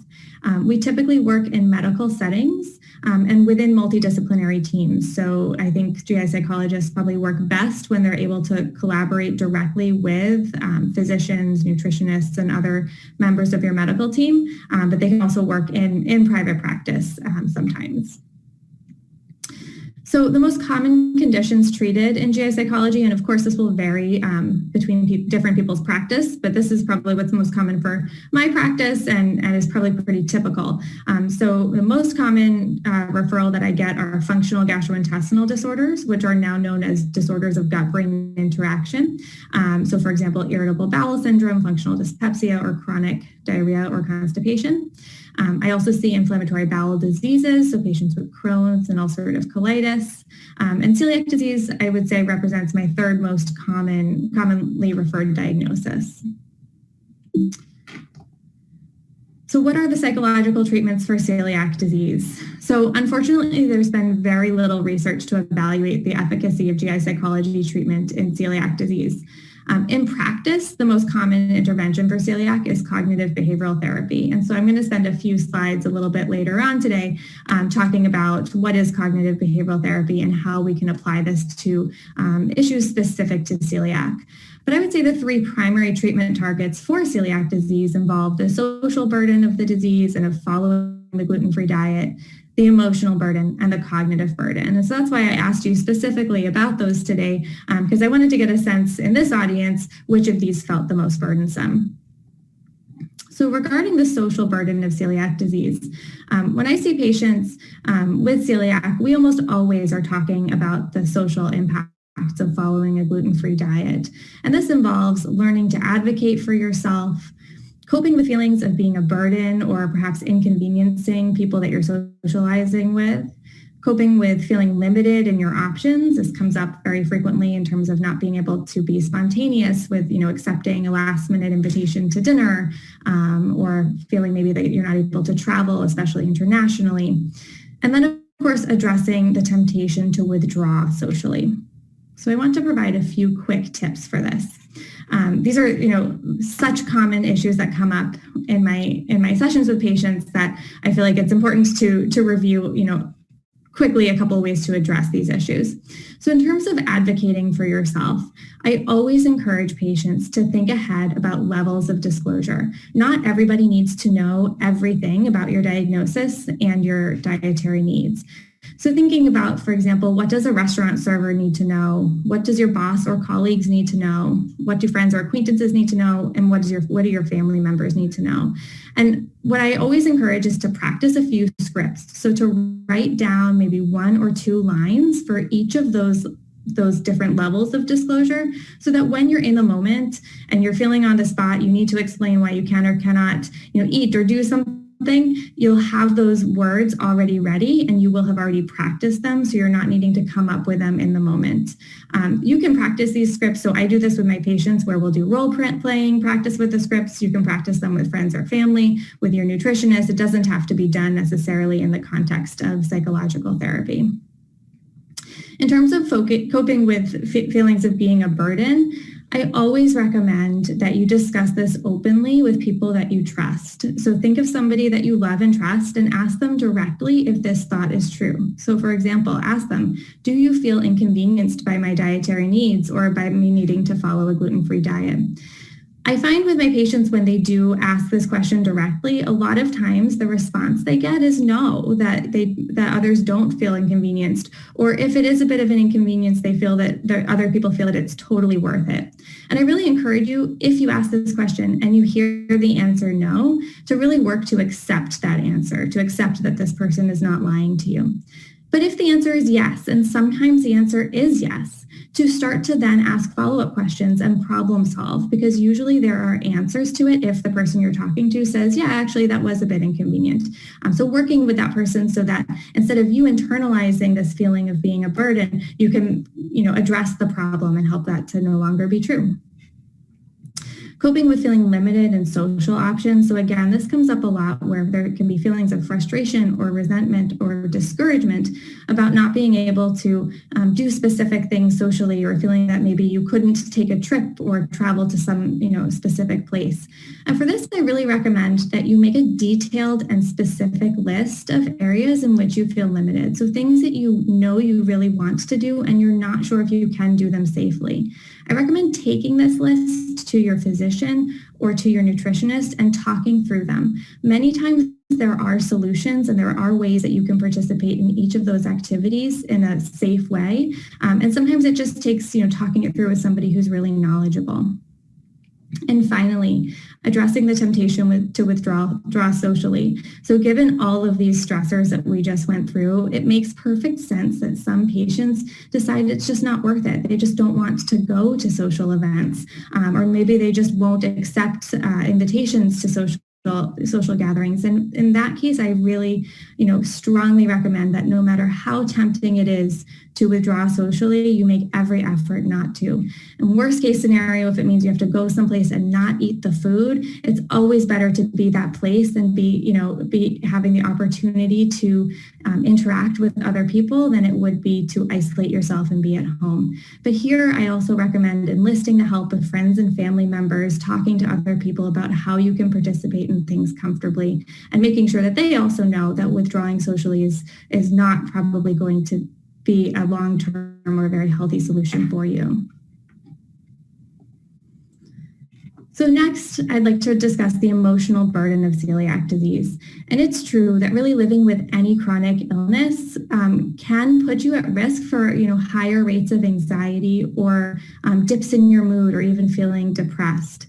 We typically work in medical settings and within multidisciplinary teams. So I think GI psychologists probably work best when they're able to collaborate directly with physicians, nutritionists, and other members of your medical team, but they can also work in private practice sometimes. So the most common conditions treated in GI psychology, and of course this will vary between different people's practice, but this is probably what's most common for my practice and is probably pretty typical. So the most common referral that I get are functional gastrointestinal disorders, which are now known as disorders of gut-brain interaction. So for example, irritable bowel syndrome, functional dyspepsia, or chronic diarrhea or constipation. I also see inflammatory bowel diseases, so patients with Crohn's and ulcerative colitis. And celiac disease, I would say, represents my third most commonly referred diagnosis. So what are the psychological treatments for celiac disease? So unfortunately, there's been very little research to evaluate the efficacy of GI psychology treatment in celiac disease. In practice, the most common intervention for celiac is cognitive behavioral therapy. And so I'm going to spend a few slides a little bit later on today talking about what is cognitive behavioral therapy and how we can apply this to issues specific to celiac. But I would say the three primary treatment targets for celiac disease involve the social burden of the disease and of following the gluten-free diet, the emotional burden, and the cognitive burden. And so that's why I asked you specifically about those today, because I wanted to get a sense in this audience which of these felt the most burdensome. So regarding the social burden of celiac disease, when I see patients with celiac, we almost always are talking about the social impact of following a gluten-free diet. And this involves learning to advocate for yourself, coping with feelings of being a burden or perhaps inconveniencing people that you're socializing with, coping with feeling limited in your options. This comes up very frequently in terms of not being able to be spontaneous with, accepting a last minute invitation to dinner, or feeling maybe that you're not able to travel, especially internationally. And then, of course, addressing the temptation to withdraw socially. So I want to provide a few quick tips for this. These are, such common issues that come up in my sessions with patients that I feel like it's important to review, quickly a couple of ways to address these issues. So in terms of advocating for yourself, I always encourage patients to think ahead about levels of disclosure. Not everybody needs to know everything about your diagnosis and your dietary needs. So thinking about, for example, what does a restaurant server need to know? What does your boss or colleagues need to know? What do friends or acquaintances need to know? And what do your family members need to know? And what I always encourage is to practice a few scripts. So to write down maybe 1 or 2 lines for each of those different levels of disclosure, so that when you're in the moment and you're feeling on the spot, you need to explain why you can or cannot, eat or do something, you'll have those words already ready and you will have already practiced them, so you're not needing to come up with them in the moment. You can practice these scripts. So I do this with my patients where we'll do role playing practice with the scripts. You can practice them with friends or family, with your nutritionist. It doesn't have to be done necessarily in the context of psychological therapy. In terms of coping with feelings of being a burden, I always recommend that you discuss this openly with people that you trust. So think of somebody that you love and trust and ask them directly if this thought is true. So for example, ask them, do you feel inconvenienced by my dietary needs or by me needing to follow a gluten-free diet? I find with my patients when they do ask this question directly, a lot of times the response they get is no, that others don't feel inconvenienced, or if it is a bit of an inconvenience, they feel that other people feel that it's totally worth it. And I really encourage you, if you ask this question and you hear the answer no, to really work to accept that answer, to accept that this person is not lying to you. But if the answer is yes, and sometimes the answer is yes, to start to then ask follow-up questions and problem solve, because usually there are answers to it if the person you're talking to says, yeah, actually that was a bit inconvenient. So working with that person so that instead of you internalizing this feeling of being a burden, you can, address the problem and help that to no longer be true. Coping with feeling limited in social options. So again, this comes up a lot where there can be feelings of frustration or resentment or discouragement about not being able to do specific things socially, or feeling that maybe you couldn't take a trip or travel to some, specific place. And for this, I really recommend that you make a detailed and specific list of areas in which you feel limited. So things that you know you really want to do and you're not sure if you can do them safely. I recommend taking this list to your physician or to your nutritionist and talking through them. Many times there are solutions and there are ways that you can participate in each of those activities in a safe way. And sometimes it just takes, talking it through with somebody who's really knowledgeable. And finally, addressing the temptation to withdraw socially. So given all of these stressors that we just went through, it makes perfect sense that some patients decide it's just not worth it. They just don't want to go to social events, or maybe they just won't accept invitations to social social gatherings. And in that case, I really, strongly recommend that no matter how tempting it is to withdraw socially, you make every effort not to. And worst case scenario, if it means you have to go someplace and not eat the food, it's always better to be that place and be having the opportunity to interact with other people than it would be to isolate yourself and be at home. But here, I also recommend enlisting the help of friends and family members, talking to other people about how you can participate in things comfortably, and making sure that they also know that withdrawing socially is not probably going to be a long-term or very healthy solution for you. So next, I'd like to discuss the emotional burden of celiac disease. And it's true that really living with any chronic illness can put you at risk for higher rates of anxiety or dips in your mood or even feeling depressed.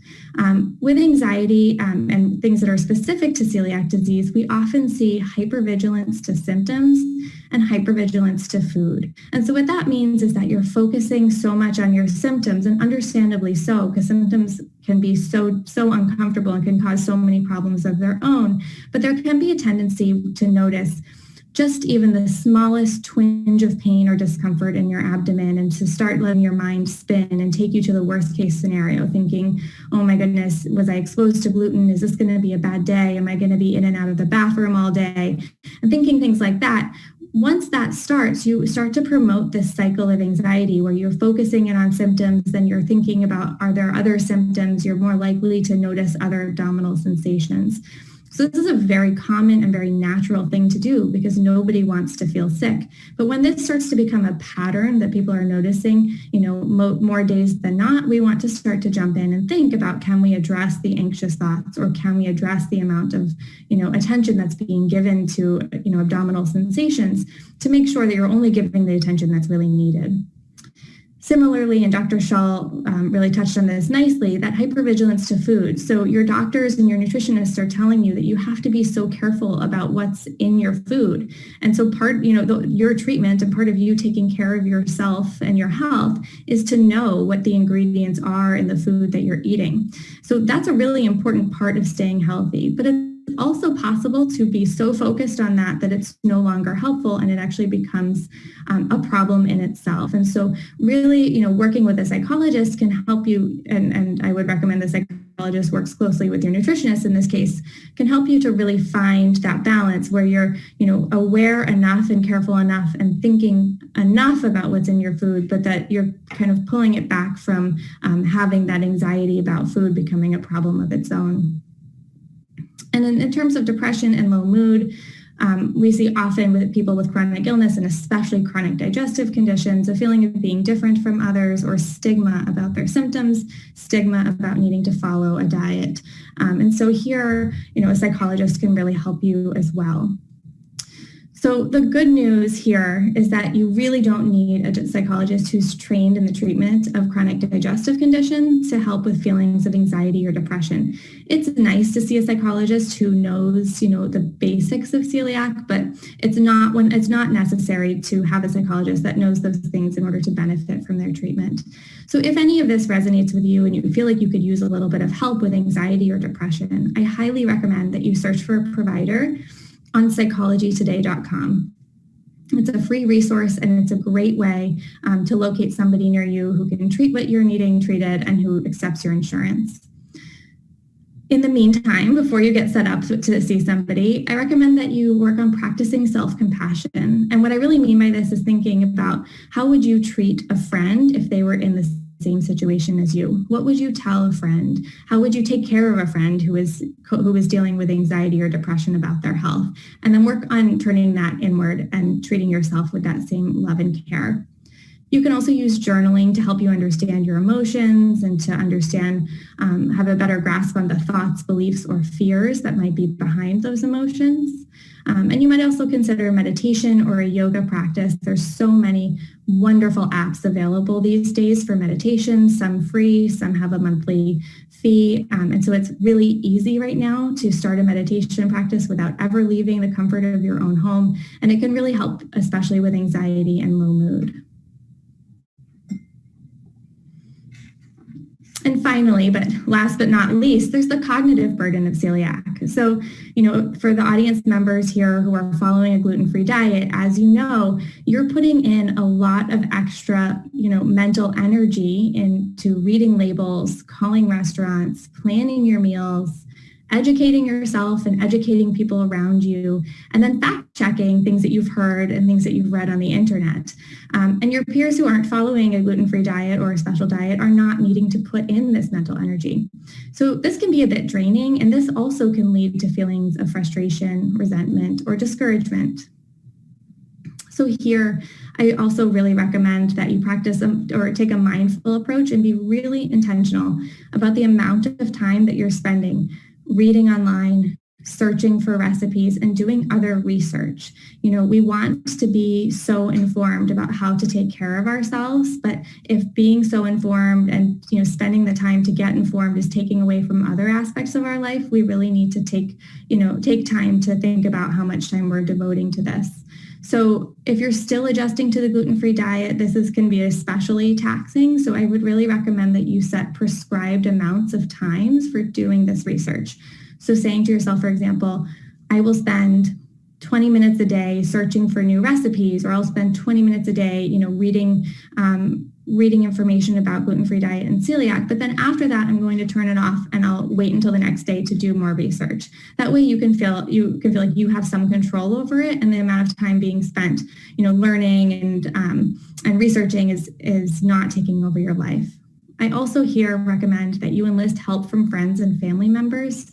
With anxiety and things that are specific to celiac disease, we often see hypervigilance to symptoms and hypervigilance to food. And so what that means is that you're focusing so much on your symptoms, and understandably so, because symptoms can be so uncomfortable and can cause so many problems of their own. But there can be a tendency to notice just even the smallest twinge of pain or discomfort in your abdomen, and to start letting your mind spin and take you to the worst case scenario, thinking, oh my goodness, was I exposed to gluten? Is this going to be a bad day? Am I going to be in and out of the bathroom all day? And thinking things like that. Once that starts, you start to promote this cycle of anxiety where you're focusing in on symptoms, then you're thinking about, are there other symptoms? You're more likely to notice other abdominal sensations. So this is a very common and very natural thing to do because nobody wants to feel sick. But when this starts to become a pattern that people are noticing, more days than not, we want to start to jump in and think about, can we address the anxious thoughts, or can we address the amount of, attention that's being given to, abdominal sensations, to make sure that you're only giving the attention that's really needed. Similarly, and Dr. Shull really touched on this nicely, that hypervigilance to food. So your doctors and your nutritionists are telling you that you have to be so careful about what's in your food. And so your treatment and part of you taking care of yourself and your health is to know what the ingredients are in the food that you're eating. So that's a really important part of staying healthy. But it's also possible to be so focused on that it's no longer helpful, and it actually becomes a problem in itself. And so really, working with a psychologist can help you, and I would recommend the psychologist works closely with your nutritionist in this case, can help you to really find that balance where you're, aware enough and careful enough and thinking enough about what's in your food, but that you're kind of pulling it back from having that anxiety about food becoming a problem of its own. And in terms of depression and low mood, we see often with people with chronic illness, and especially chronic digestive conditions, a feeling of being different from others, or stigma about their symptoms, stigma about needing to follow a diet. And so here, a psychologist can really help you as well. So the good news here is that you really don't need a psychologist who's trained in the treatment of chronic digestive conditions to help with feelings of anxiety or depression. It's nice to see a psychologist who knows, the basics of celiac, but it's not necessary to have a psychologist that knows those things in order to benefit from their treatment. So if any of this resonates with you and you feel like you could use a little bit of help with anxiety or depression, I highly recommend that you search for a provider on psychologytoday.com. It's a free resource, and it's a great way to locate somebody near you who can treat what you're needing treated and who accepts your insurance. In the meantime, before you get set up to see somebody, I recommend that you work on practicing self-compassion. And what I really mean by this is thinking about, how would you treat a friend if they were in the same situation as you? What would you tell a friend? How would you take care of a friend who is dealing with anxiety or depression about their health? And then work on turning that inward and treating yourself with that same love and care. You can also use journaling to help you understand your emotions and to understand, have a better grasp on the thoughts, beliefs, or fears that might be behind those emotions. And you might also consider meditation or a yoga practice. There's so many wonderful apps available these days for meditation, some free, some have a monthly fee. And so it's really easy right now to start a meditation practice without ever leaving the comfort of your own home. And it can really help, especially with anxiety and low mood. And finally, but last but not least, there's the cognitive burden of celiac. So, for the audience members here who are following a gluten-free diet, as you know, you're putting in a lot of extra, mental energy into reading labels, calling restaurants, planning your meals, educating yourself and educating people around you, and then fact-checking things that you've heard and things that you've read on the internet. And your peers who aren't following a gluten-free diet or a special diet are not needing to put in this mental energy. So this can be a bit draining, and this also can lead to feelings of frustration, resentment, or discouragement. So here, I also really recommend that you practice or take a mindful approach and be really intentional about the amount of time that you're spending reading online, searching for recipes, and doing other research. We want to be so informed about how to take care of ourselves, but if being so informed and, spending the time to get informed is taking away from other aspects of our life, we really need to take time to think about how much time we're devoting to this. So if you're still adjusting to the gluten-free diet, this can be especially taxing. So I would really recommend that you set prescribed amounts of times for doing this research. So saying to yourself, for example, I will spend 20 minutes a day searching for new recipes, or I'll spend 20 minutes a day, reading information about gluten-free diet and celiac. But then after that, I'm going to turn it off and I'll wait until the next day to do more research. That way you can feel like you have some control over it, and the amount of time being spent, learning and researching is not taking over your life. I also here recommend that you enlist help from friends and family members.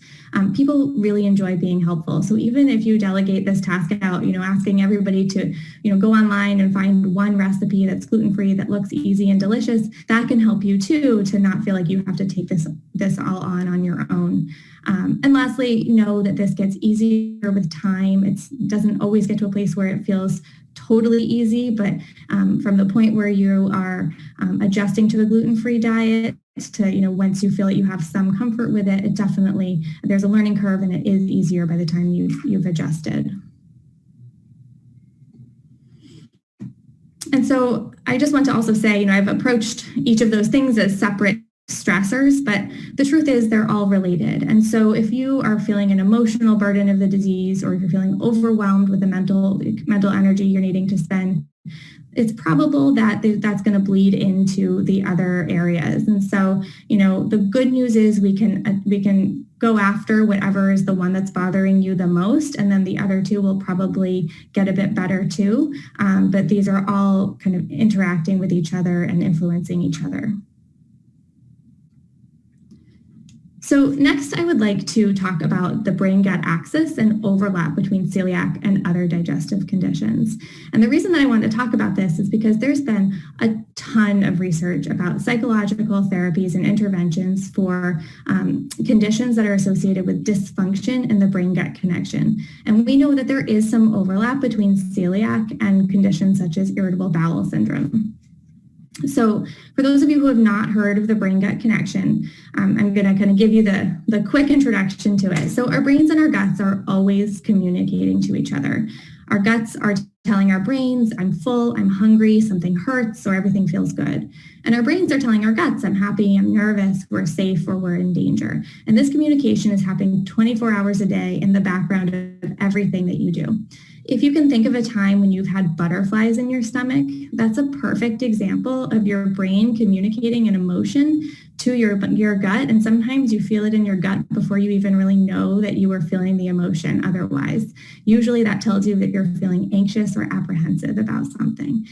People really enjoy being helpful. So even if you delegate this task out, asking everybody to, go online and find one recipe that's gluten-free that looks easy and delicious, that can help you too, to not feel like you have to take this all on your own. And lastly, know that this gets easier with time. It doesn't always get to a place where it feels totally easy, but from the point where you are adjusting to a gluten-free diet to, once you feel that you have some comfort with it, there's a learning curve, and it is easier by the time you've adjusted. And so I just want to also say, I've approached each of those things as separate stressors, but the truth is they're all related. And so if you are feeling an emotional burden of the disease, or if you're feeling overwhelmed with the mental energy you're needing to spend, it's probable that that's going to bleed into the other areas. And so, the good news is we can go after whatever is the one that's bothering you the most, and then the other two will probably get a bit better too. But these are all kind of interacting with each other and influencing each other. So next, I would like to talk about the brain-gut axis and overlap between celiac and other digestive conditions. And the reason that I wanted to talk about this is because there's been a ton of research about psychological therapies and interventions for conditions that are associated with dysfunction in the brain-gut connection. And we know that there is some overlap between celiac and conditions such as irritable bowel syndrome. So for those of you who have not heard of the brain-gut connection, I'm going to kind of give you the quick introduction to it. So our brains and our guts are always communicating to each other. Our guts are telling our brains, I'm full, I'm hungry, something hurts, or everything feels good. And our brains are telling our guts, I'm happy, I'm nervous, we're safe, or we're in danger. And this communication is happening 24 hours a day in the background of everything that you do. If you can think of a time when you've had butterflies in your stomach, that's a perfect example of your brain communicating an emotion to your gut. And sometimes you feel it in your gut before you even really know that you were feeling the emotion otherwise. Usually that tells you that you're feeling anxious or apprehensive about something.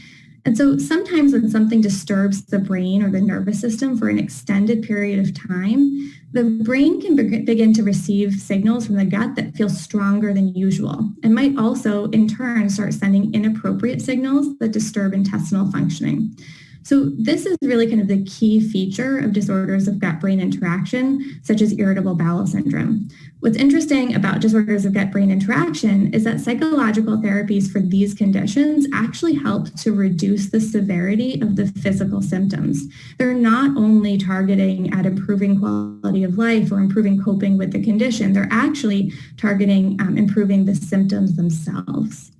And so sometimes when something disturbs the brain or the nervous system for an extended period of time, the brain can begin to receive signals from the gut that feel stronger than usual, and might also in turn start sending inappropriate signals that disturb intestinal functioning. So this is really kind of the key feature of disorders of gut-brain interaction, such as irritable bowel syndrome. What's interesting about disorders of gut-brain interaction is that psychological therapies for these conditions actually help to reduce the severity of the physical symptoms. They're not only targeting at improving quality of life or improving coping with the condition, they're actually targeting improving the symptoms themselves.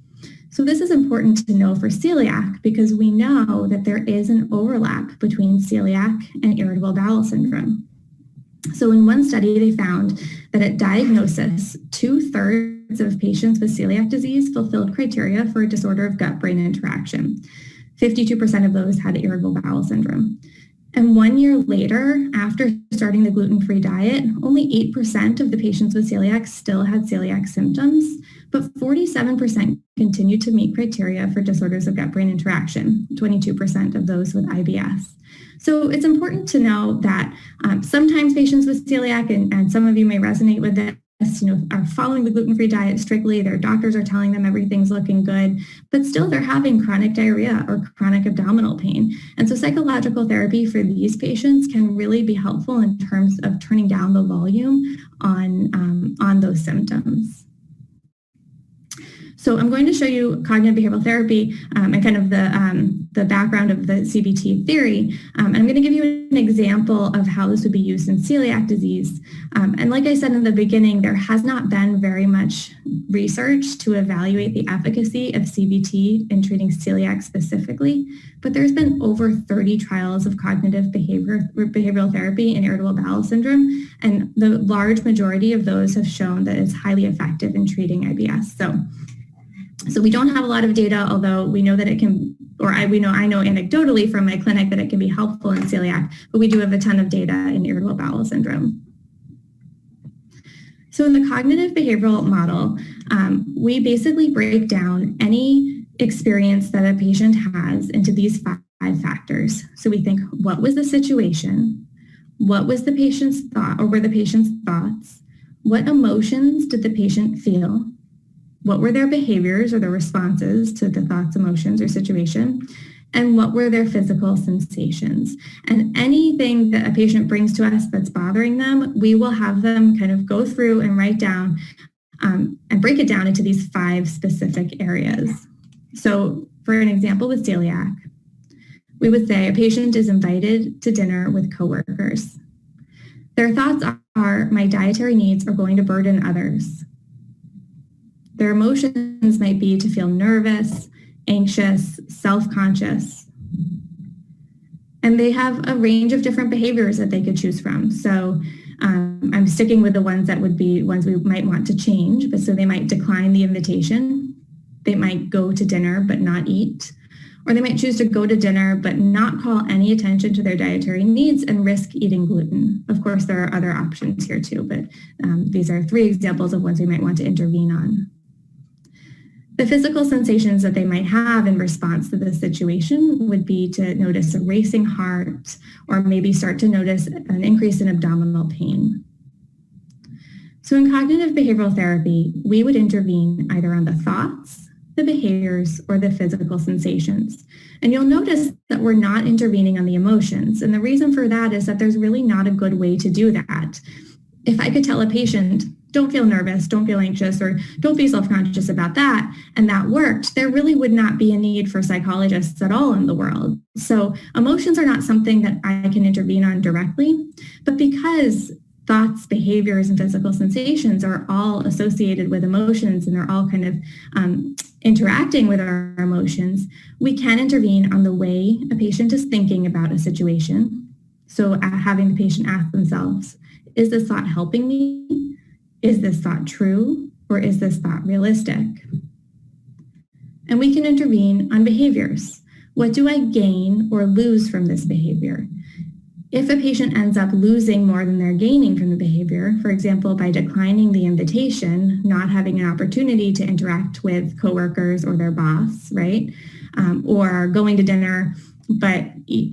So this is important to know for celiac because we know that there is an overlap between celiac and irritable bowel syndrome. So in one study, they found that at diagnosis, 2/3 of patients with celiac disease fulfilled criteria for a disorder of gut-brain interaction. 52% of those had irritable bowel syndrome. And 1 year later, after starting the gluten-free diet, only 8% of the patients with celiac still had celiac symptoms, but 47% continued to meet criteria for disorders of gut-brain interaction, 22% of those with IBS. So it's important to know that sometimes patients with celiac, and some of you may resonate with this, are following the gluten-free diet strictly. Their doctors are telling them everything's looking good, but still they're having chronic diarrhea or chronic abdominal pain. And so psychological therapy for these patients can really be helpful in terms of turning down the volume on those symptoms. So I'm going to show you cognitive behavioral therapy and kind of the background of the CBT theory. And I'm going to give you an example of how this would be used in celiac disease. And like I said in the beginning, there has not been very much research to evaluate the efficacy of CBT in treating celiac specifically, but there's been over 30 trials of cognitive behavioral therapy in irritable bowel syndrome, and the large majority of those have shown that it's highly effective in treating IBS. So we don't have a lot of data, although we know that it can, I know anecdotally from my clinic that it can be helpful in celiac, but we do have a ton of data in irritable bowel syndrome. So in the cognitive behavioral model, we basically break down any experience that a patient has into these 5 factors. So we think, what was the situation? What was the patient's thought, or were the patient's thoughts? What emotions did the patient feel? What were their behaviors or their responses to the thoughts, emotions, or situation? And what were their physical sensations? And anything that a patient brings to us that's bothering them, we will have them kind of go through and write down and break it down into these 5 specific areas. So for an example with celiac, we would say a patient is invited to dinner with coworkers. Their thoughts are, my dietary needs are going to burden others. Their emotions might be to feel nervous, anxious, self-conscious. And they have a range of different behaviors that they could choose from. So I'm sticking with the ones that would be ones we might want to change. But so they might decline the invitation. They might go to dinner but not eat. Or they might choose to go to dinner but not call any attention to their dietary needs and risk eating gluten. Of course, there are other options here too, but these are 3 examples of ones we might want to intervene on. The physical sensations that they might have in response to this situation would be to notice a racing heart, or maybe start to notice an increase in abdominal pain. So in cognitive behavioral therapy, we would intervene either on the thoughts, the behaviors, or the physical sensations. And you'll notice that we're not intervening on the emotions. And the reason for that is that there's really not a good way to do that. If I could tell a patient, don't feel nervous, don't feel anxious, or don't be self-conscious about that, and that worked, there really would not be a need for psychologists at all in the world. So emotions are not something that I can intervene on directly, but because thoughts, behaviors, and physical sensations are all associated with emotions, and they're all kind of interacting with our emotions, we can intervene on the way a patient is thinking about a situation. So having the patient ask themselves, is this thought helping me? Is this thought true, or is this thought realistic? And we can intervene on behaviors. What do I gain or lose from this behavior? If a patient ends up losing more than they're gaining from the behavior, for example, by declining the invitation, not having an opportunity to interact with coworkers or their boss, right? Or going to dinner but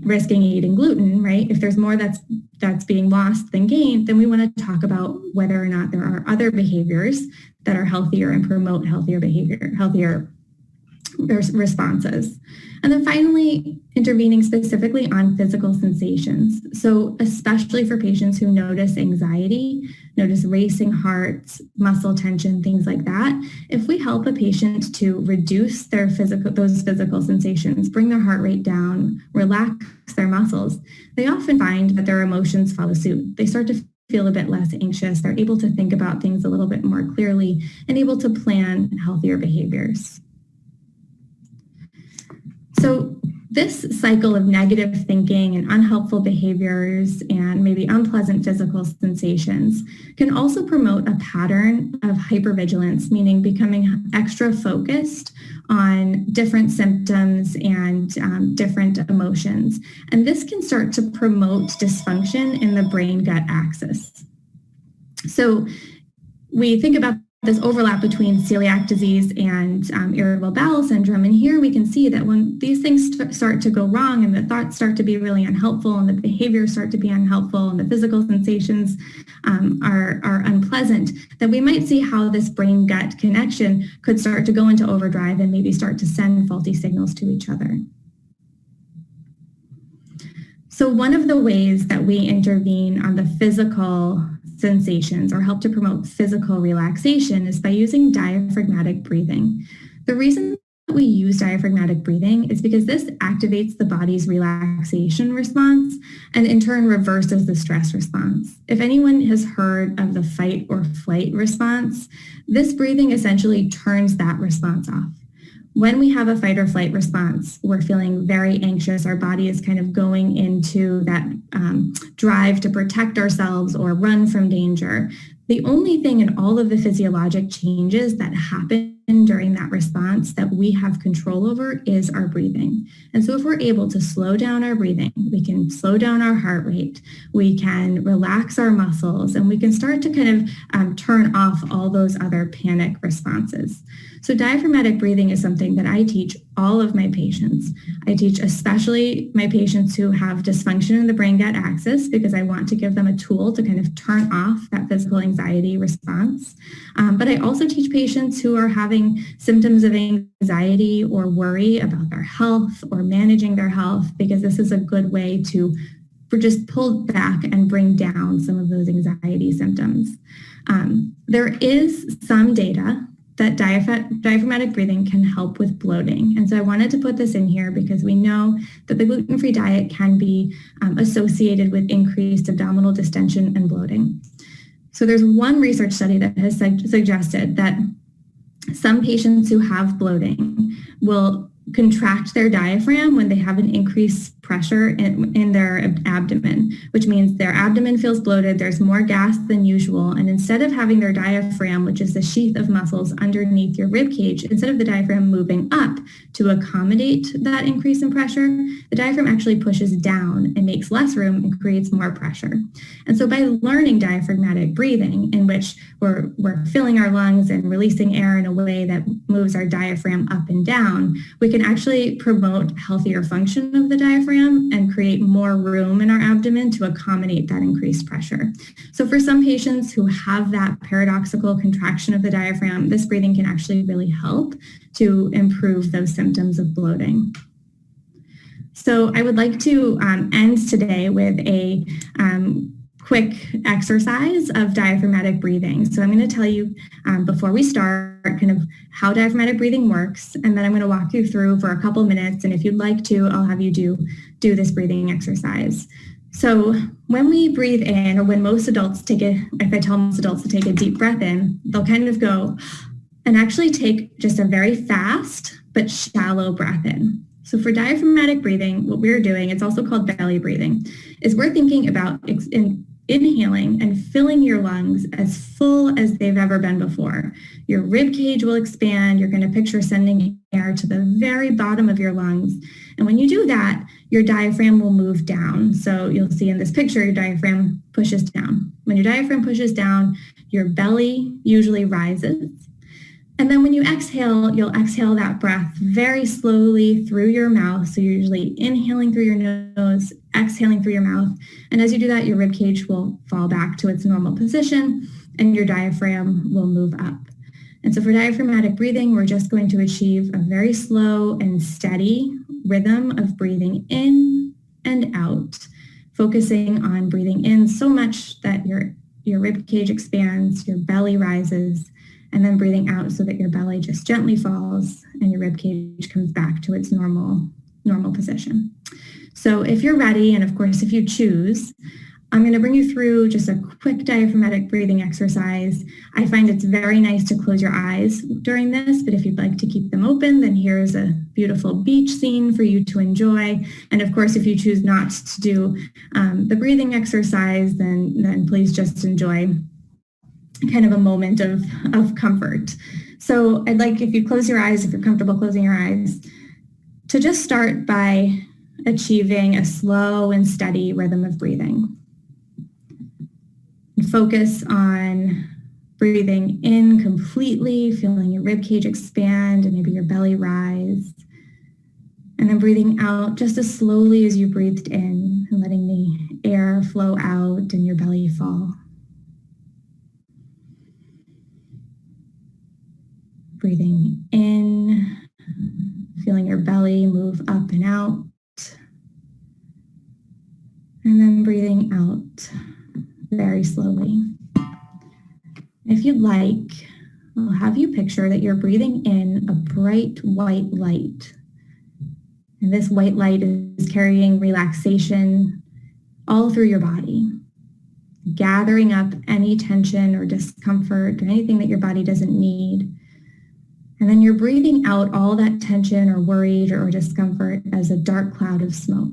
risking eating gluten, right? If there's more that's being lost than gained, then we want to talk about whether or not there are other behaviors that are healthier and promote healthier behavior, healthier responses. And then finally, intervening specifically on physical sensations. So especially for patients who notice anxiety, notice racing hearts, muscle tension, things like that, if we help a patient to reduce those physical sensations, bring their heart rate down, relax their muscles, they often find that their emotions follow suit. They start to feel a bit less anxious. They're able to think about things a little bit more clearly and able to plan healthier behaviors. So this cycle of negative thinking and unhelpful behaviors and maybe unpleasant physical sensations can also promote a pattern of hypervigilance, meaning becoming extra focused on different symptoms and different emotions. And this can start to promote dysfunction in the brain-gut axis. So we think about this overlap between celiac disease and irritable bowel syndrome. And here we can see that when these things start to go wrong and the thoughts start to be really unhelpful and the behaviors start to be unhelpful and the physical sensations are unpleasant, that we might see how this brain-gut connection could start to go into overdrive and maybe start to send faulty signals to each other. So one of the ways that we intervene on the physical sensations or help to promote physical relaxation is by using diaphragmatic breathing. The reason we use diaphragmatic breathing is because this activates the body's relaxation response and in turn reverses the stress response. If anyone has heard of the fight or flight response, this breathing essentially turns that response off. When we have a fight or flight response, we're feeling very anxious. Our body is kind of going into that drive to protect ourselves or run from danger. The only thing in all of the physiologic changes that happen during that response that we have control over is our breathing. And so if we're able to slow down our breathing, we can slow down our heart rate, we can relax our muscles, and we can start to kind of turn off all those other panic responses. So diaphragmatic breathing is something that I teach all of my patients. I teach especially my patients who have dysfunction in the brain-gut axis because I want to give them a tool to kind of turn off that physical anxiety response. But I also teach patients who are having symptoms of anxiety or worry about their health or managing their health, because this is a good way to just pull back and bring down some of those anxiety symptoms. There is some data that diaphragmatic breathing can help with bloating. And so I wanted to put this in here because we know that the gluten-free diet can be associated with increased abdominal distension and bloating. So there's one research study that has suggested that some patients who have bloating will contract their diaphragm when they have an increased pressure in their abdomen, which means their abdomen feels bloated, there's more gas than usual, and instead of having their diaphragm, which is the sheath of muscles underneath your rib cage, instead of the diaphragm moving up to accommodate that increase in pressure, the diaphragm actually pushes down and makes less room and creates more pressure. And so by learning diaphragmatic breathing, in which we're filling our lungs and releasing air in a way that moves our diaphragm up and down, we can actually promote healthier function of the diaphragm and create more room in our abdomen to accommodate that increased pressure. So for some patients who have that paradoxical contraction of the diaphragm, this breathing can actually really help to improve those symptoms of bloating. So I would like to end today with a quick exercise of diaphragmatic breathing. So I'm going to tell you before we start kind of how diaphragmatic breathing works, and then I'm going to walk you through for a couple minutes, and if you'd like to, I'll have you do this breathing exercise. So when we breathe in, or when most adults if I tell most adults to take a deep breath in, they'll kind of go and actually take just a very fast but shallow breath in. So for diaphragmatic breathing, what we're doing, it's also called belly breathing, is we're thinking about inhaling and filling your lungs as full as they've ever been before. Your rib cage will expand. You're going to picture sending air to the very bottom of your lungs. And when you do that, your diaphragm will move down. So you'll see in this picture, your diaphragm pushes down. When your diaphragm pushes down, your belly usually rises. And then when you exhale, you'll exhale that breath very slowly through your mouth. So you're usually inhaling through your nose, exhaling through your mouth. And as you do that, your rib cage will fall back to its normal position and your diaphragm will move up. And so for diaphragmatic breathing, we're just going to achieve a very slow and steady rhythm of breathing in and out, focusing on breathing in so much that your rib cage expands, your belly rises, and then breathing out so that your belly just gently falls and your rib cage comes back to its normal position. So if you're ready, and of course if you choose, I'm going to bring you through just a quick diaphragmatic breathing exercise. I find it's very nice to close your eyes during this, but if you'd like to keep them open, then here's a beautiful beach scene for you to enjoy. And of course, if you choose not to do the breathing exercise, then please just enjoy kind of a moment of comfort. So I'd like, if you close your eyes, if you're comfortable closing your eyes, to just start by achieving a slow and steady rhythm of breathing. And focus on breathing in completely, feeling your rib cage expand and maybe your belly rise. And then breathing out just as slowly as you breathed in and letting the air flow out and your belly fall. Breathing in, feeling your belly move up and out. And then breathing out very slowly. If you'd like, I'll have you picture that you're breathing in a bright white light. And this white light is carrying relaxation all through your body, gathering up any tension or discomfort or anything that your body doesn't need. And then you're breathing out all that tension or worried or discomfort as a dark cloud of smoke.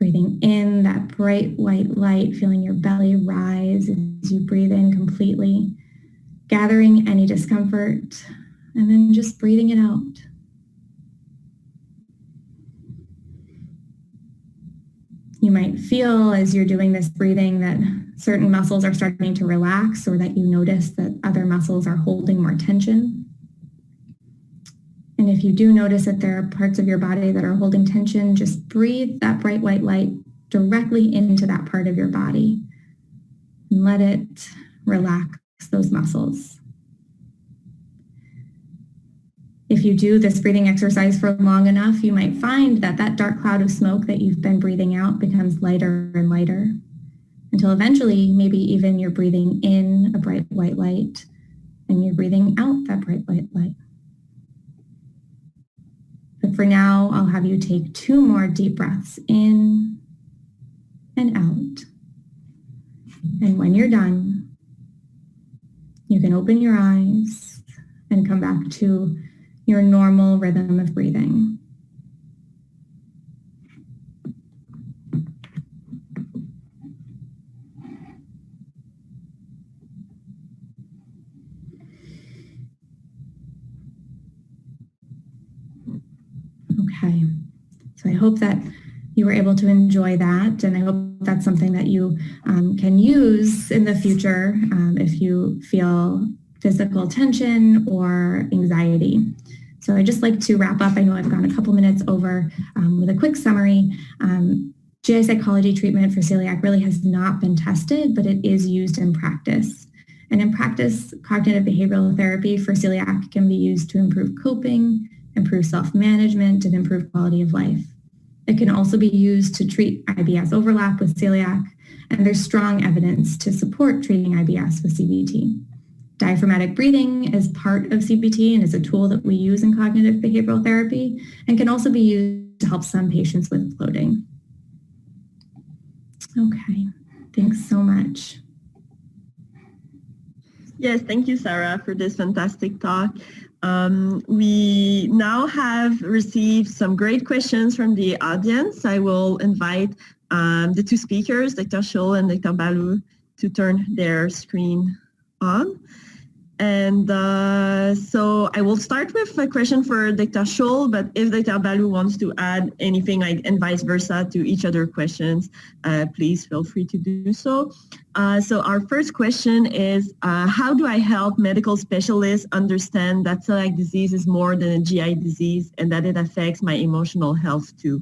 Breathing in that bright white light, feeling your belly rise as you breathe in completely, gathering any discomfort, and then just breathing it out. You might feel as you're doing this breathing that certain muscles are starting to relax, or that you notice that other muscles are holding more tension. And if you do notice that there are parts of your body that are holding tension, just breathe that bright white light directly into that part of your body and let it relax those muscles. If you do this breathing exercise for long enough, you might find that that dark cloud of smoke that you've been breathing out becomes lighter and lighter until eventually maybe even you're breathing in a bright white light and you're breathing out that bright white light. But for now, I'll have you take 2 more deep breaths in and out. And when you're done, you can open your eyes and come back to your normal rhythm of breathing. Okay, so I hope that you were able to enjoy that, and I hope that's something that you can use in the future if you feel physical tension or anxiety. So I'd just like to wrap up. I know I've gone a couple minutes over with a quick summary. GI psychology treatment for celiac really has not been tested, but it is used in practice. And in practice, cognitive behavioral therapy for celiac can be used to improve coping, improve self-management, and improve quality of life. It can also be used to treat IBS overlap with celiac, and there's strong evidence to support treating IBS with CBT. Diaphragmatic breathing is part of CBT and is a tool that we use in cognitive behavioral therapy and can also be used to help some patients with bloating. Okay, thanks so much. Yes, thank you, Sarah, for this fantastic talk. We now have received some great questions from the audience. I will invite the 2 speakers, Dr. Shull and Dr. Ballou, to turn their screen on. And so I will start with a question for Dr. Shull, but if Dr. Ballou wants to add anything and vice versa to each other questions, please feel free to do so. So our first question is, how do I help medical specialists understand that celiac disease is more than a GI disease and that it affects my emotional health too?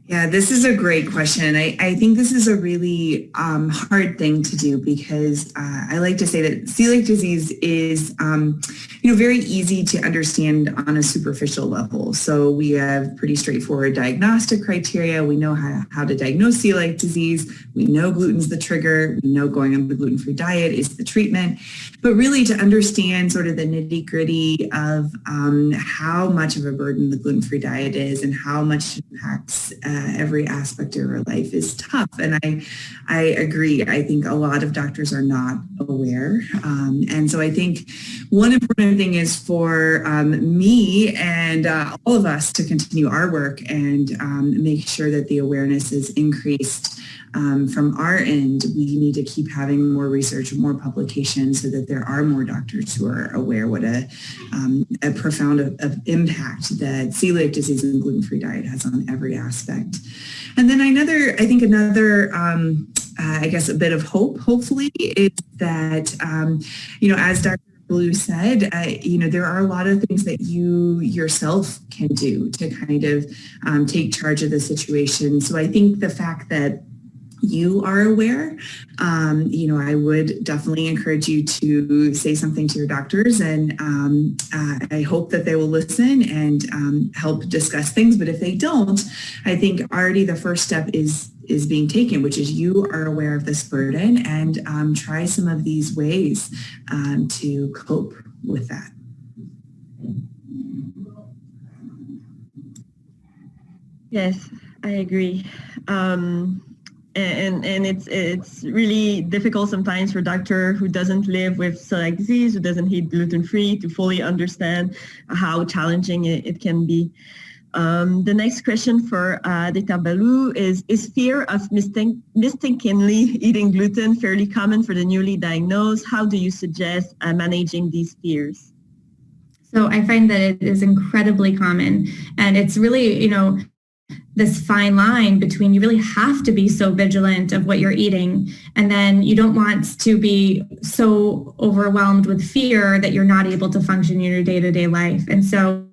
Yeah, this is a great question. I think this is a really hard thing to do because I like to say that celiac disease is, very easy to understand on a superficial level. So we have pretty straightforward diagnostic criteria. We know how to diagnose celiac disease. We know gluten's the trigger. We know going on the gluten-free diet is the treatment. But really to understand sort of the nitty-gritty of how much of a burden the gluten-free diet is and how much it impacts every aspect of our life is tough. And I agree. I think a lot of doctors are not aware. And so I think one important thing is for me and all of us to continue our work and make sure that the awareness is increased. From our end, we need to keep having more research, more publications so that there are more doctors who are aware what a profound impact that celiac disease and gluten-free diet has on every aspect. And then another, I guess a bit of hope, hopefully, is that, as Dr. Ballou said, there are a lot of things that you yourself can do to kind of take charge of the situation. So I think the fact that you are aware, I would definitely encourage you to say something to your doctors, and I hope that they will listen and help discuss things. But if they don't, I think already the first step is being taken, which is you are aware of this burden and try some of these ways to cope with that. Yes, I agree. And it's really difficult sometimes for a doctor who doesn't live with celiac disease, who doesn't eat gluten-free, to fully understand how challenging it can be. The next question for Dr. Ballou is fear of mistakenly eating gluten fairly common for the newly diagnosed? How do you suggest managing these fears? So I find that it is incredibly common, and it's really, this fine line between you really have to be so vigilant of what you're eating, and then you don't want to be so overwhelmed with fear that you're not able to function in your day-to-day life. And so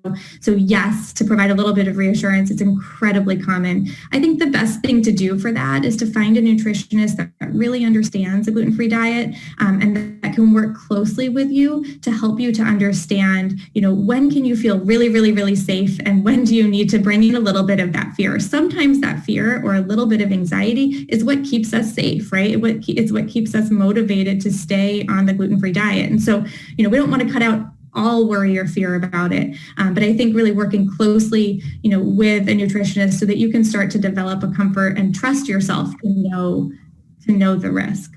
yes, to provide a little bit of reassurance, it's incredibly common. I think the best thing to do for that is to find a nutritionist that really understands a gluten-free diet and that can work closely with you to help you to understand, when can you feel really, really, really safe, and when do you need to bring in a little bit of that fear. Sometimes that fear or a little bit of anxiety is what keeps us safe, right? It's what keeps us motivated to stay on the gluten-free diet. And so, we don't want to cut out all worry or fear about it. But I think really working closely, with a nutritionist so that you can start to develop a comfort and trust yourself to know the risk.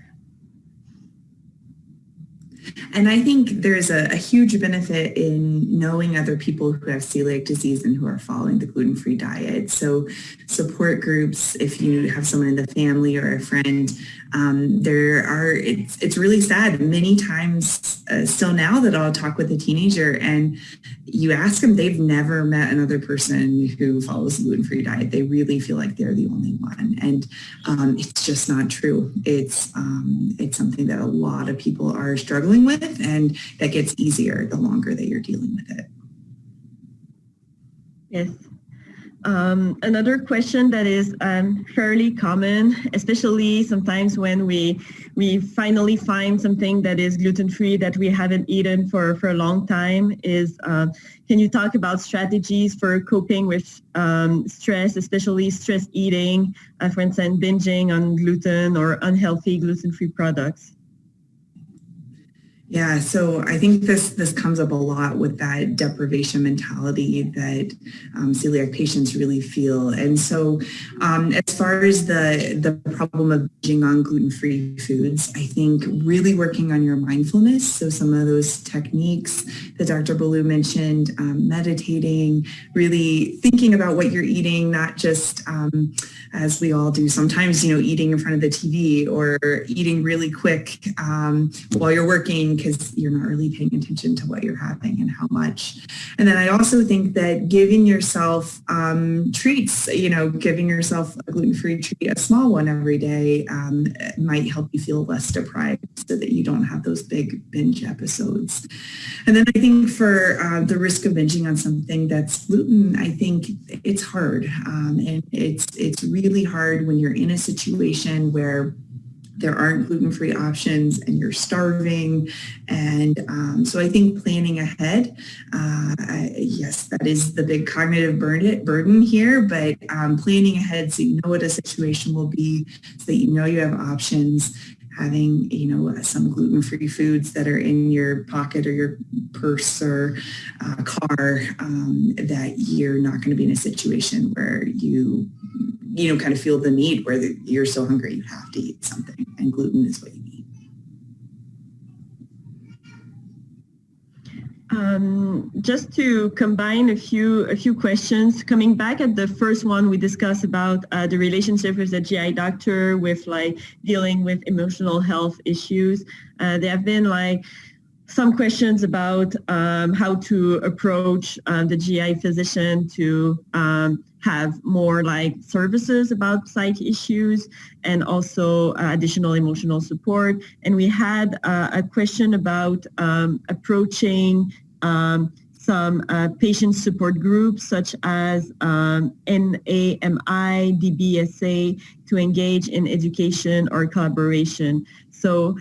And I think there's a huge benefit in knowing other people who have celiac disease and who are following the gluten-free diet. So support groups, if you have someone in the family or a friend, it's really sad. Many times still now that I'll talk with a teenager and you ask them, they've never met another person who follows the gluten-free diet. They really feel like they're the only one. And it's just not true. It's something that a lot of people are struggling with, and that gets easier the longer that you're dealing with it. Yes. Another question that is fairly common, especially sometimes when we finally find something that is gluten-free that we haven't eaten for a long time, is can you talk about strategies for coping with stress, especially stress eating, for instance, binging on gluten or unhealthy gluten-free products? Yeah, so I think this comes up a lot with that deprivation mentality that celiac patients really feel. And so as far as the problem of binging on gluten-free foods, I think really working on your mindfulness. So some of those techniques that Dr. Ballou mentioned, meditating, really thinking about what you're eating, not just as we all do sometimes, eating in front of the TV or eating really quick while you're working, because you're not really paying attention to what you're having and how much. And then I also think that giving yourself treats, giving yourself a gluten-free treat, a small one every day, might help you feel less deprived so that you don't have those big binge episodes. And then I think for the risk of binging on something that's gluten, I think it's hard. And it's really hard when you're in a situation where there aren't gluten-free options and you're starving. And so I think planning ahead, yes, that is the big cognitive burden here, but planning ahead so you know what a situation will be, so that you know you have options, having, some gluten-free foods that are in your pocket or your purse or car, that you're not going to be in a situation where you kind of feel the need where you're so hungry you have to eat something, and gluten is what you need. Just to combine a few questions, coming back at the first one we discussed about the relationship with the GI doctor with dealing with emotional health issues. There have been some questions about how to approach the GI physician to have more services about psych issues and also additional emotional support. And we had a question about approaching some patient support groups such as NAMI, DBSA to engage in education or collaboration. So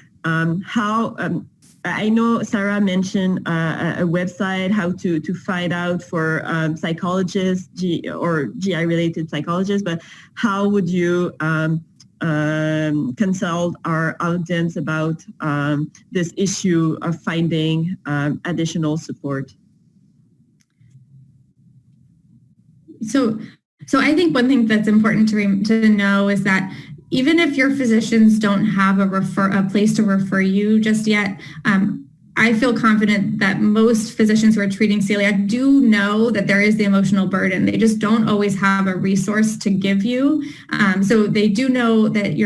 I know Sarah mentioned a website, how to find out for psychologists or GI-related psychologists, but how would you consult our audience about this issue of finding additional support? So I think one thing that's important to know is that even if your physicians don't have a place to refer you just yet, I feel confident that most physicians who are treating celiac do know that there is the emotional burden. They just don't always have a resource to give you. So they do know that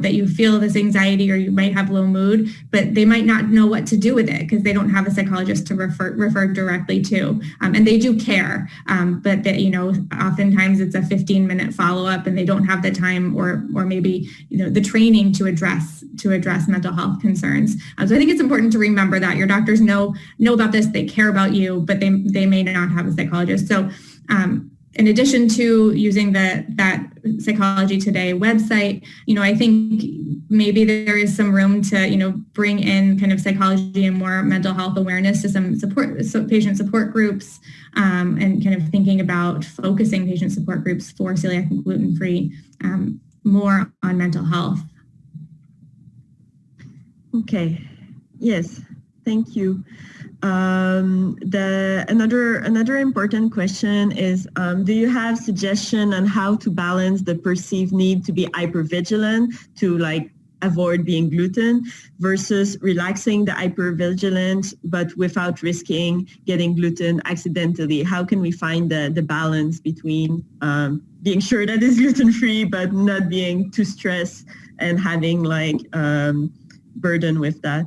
that you feel this anxiety or you might have low mood, but they might not know what to do with it because they don't have a psychologist to refer directly to. And they do care, but that, oftentimes it's a 15-minute follow-up and they don't have the time or maybe, the training to address mental health concerns. So I think it's important to remember that your doctors know about this, they care about you, but they may not have a psychologist. So in addition to using that Psychology Today website, I think maybe there is some room to, bring in kind of psychology and more mental health awareness to some patient support groups, and kind of thinking about focusing patient support groups for celiac and gluten-free more on mental health. Okay. Yes. Thank you. Another important question is, do you have suggestion on how to balance the perceived need to be hypervigilant to avoid being gluten versus relaxing the hypervigilance but without risking getting gluten accidentally? How can we find the balance between being sure that it's gluten-free but not being too stressed and having burden with that?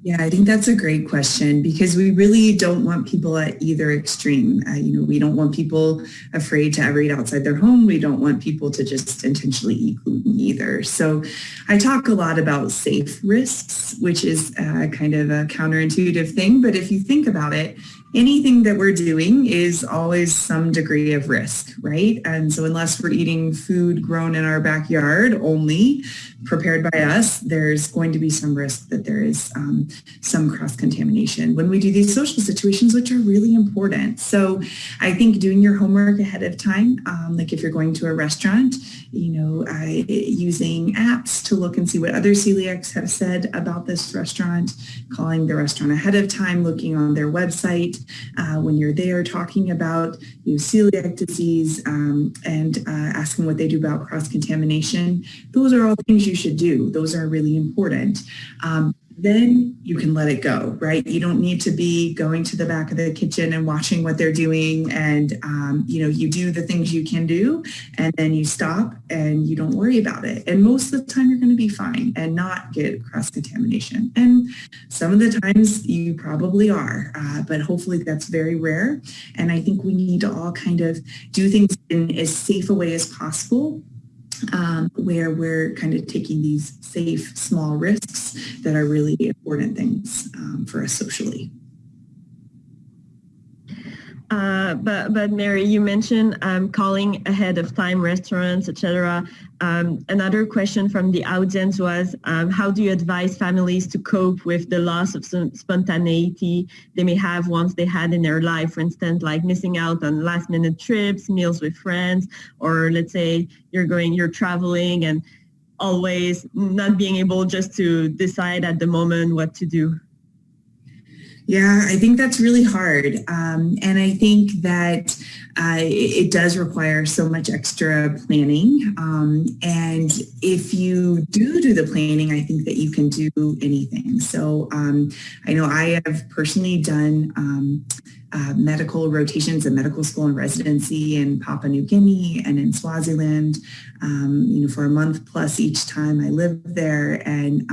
Yeah, I think that's a great question because we really don't want people at either extreme. We don't want people afraid to ever eat outside their home. We don't want people to just intentionally eat gluten either. So I talk a lot about safe risks, which is kind of a counterintuitive thing. But if you think about it, anything that we're doing is always some degree of risk, right? And so unless we're eating food grown in our backyard only, prepared by us, there's going to be some risk that there is some cross-contamination when we do these social situations, which are really important. So I think doing your homework ahead of time, like if you're going to a restaurant, using apps to look and see what other celiacs have said about this restaurant, calling the restaurant ahead of time, looking on their website when you're there, talking about celiac disease and asking what they do about cross-contamination. Those are all things you should do. Those are really important. then you can let it go, right? You don't need to be going to the back of the kitchen and watching what they're doing. And, you do the things you can do, and then you stop and you don't worry about it. And most of the time you're going to be fine and not get cross-contamination. And some of the times you probably are, but hopefully that's very rare. And I think we need to all kind of do things in as safe a way as possible, where we're kind of taking these safe, small risks that are really important things for us socially. But Mary, you mentioned calling ahead of time, restaurants, etc. Another question from the audience was, how do you advise families to cope with the loss of spontaneity they may have once they had in their life? For instance, like missing out on last minute trips, meals with friends, or let's say you're traveling and always not being able just to decide at the moment what to do. Yeah, I think that's really hard. And I think that it does require so much extra planning. And if you do the planning, I think that you can do anything. So I know I have personally done medical rotations in medical school and residency in Papua New Guinea and in Swaziland, for a month plus each time I lived there. And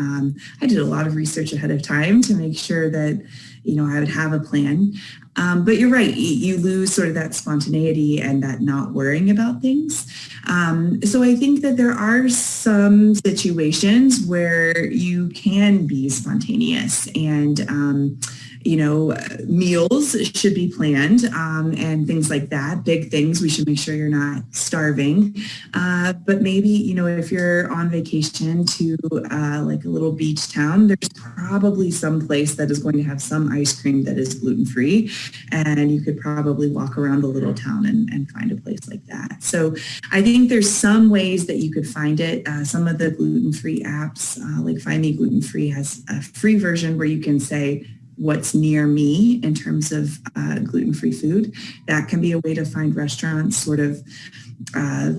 I did a lot of research ahead of time to make sure that, I would have a plan. But you're right, you lose sort of that spontaneity and that not worrying about things. So I think that there are some situations where you can be spontaneous, and meals should be planned and things like that. Big things, we should make sure you're not starving. But maybe, if you're on vacation to like a little beach town, there's probably some place that is going to have some ice cream that is gluten-free. And you could probably walk around the little town and find a place like that. So I think there's some ways that you could find it. Some of the gluten-free apps, like Find Me Gluten-Free, has a free version where you can say, what's near me in terms of gluten-free food. That can be a way to find restaurants sort of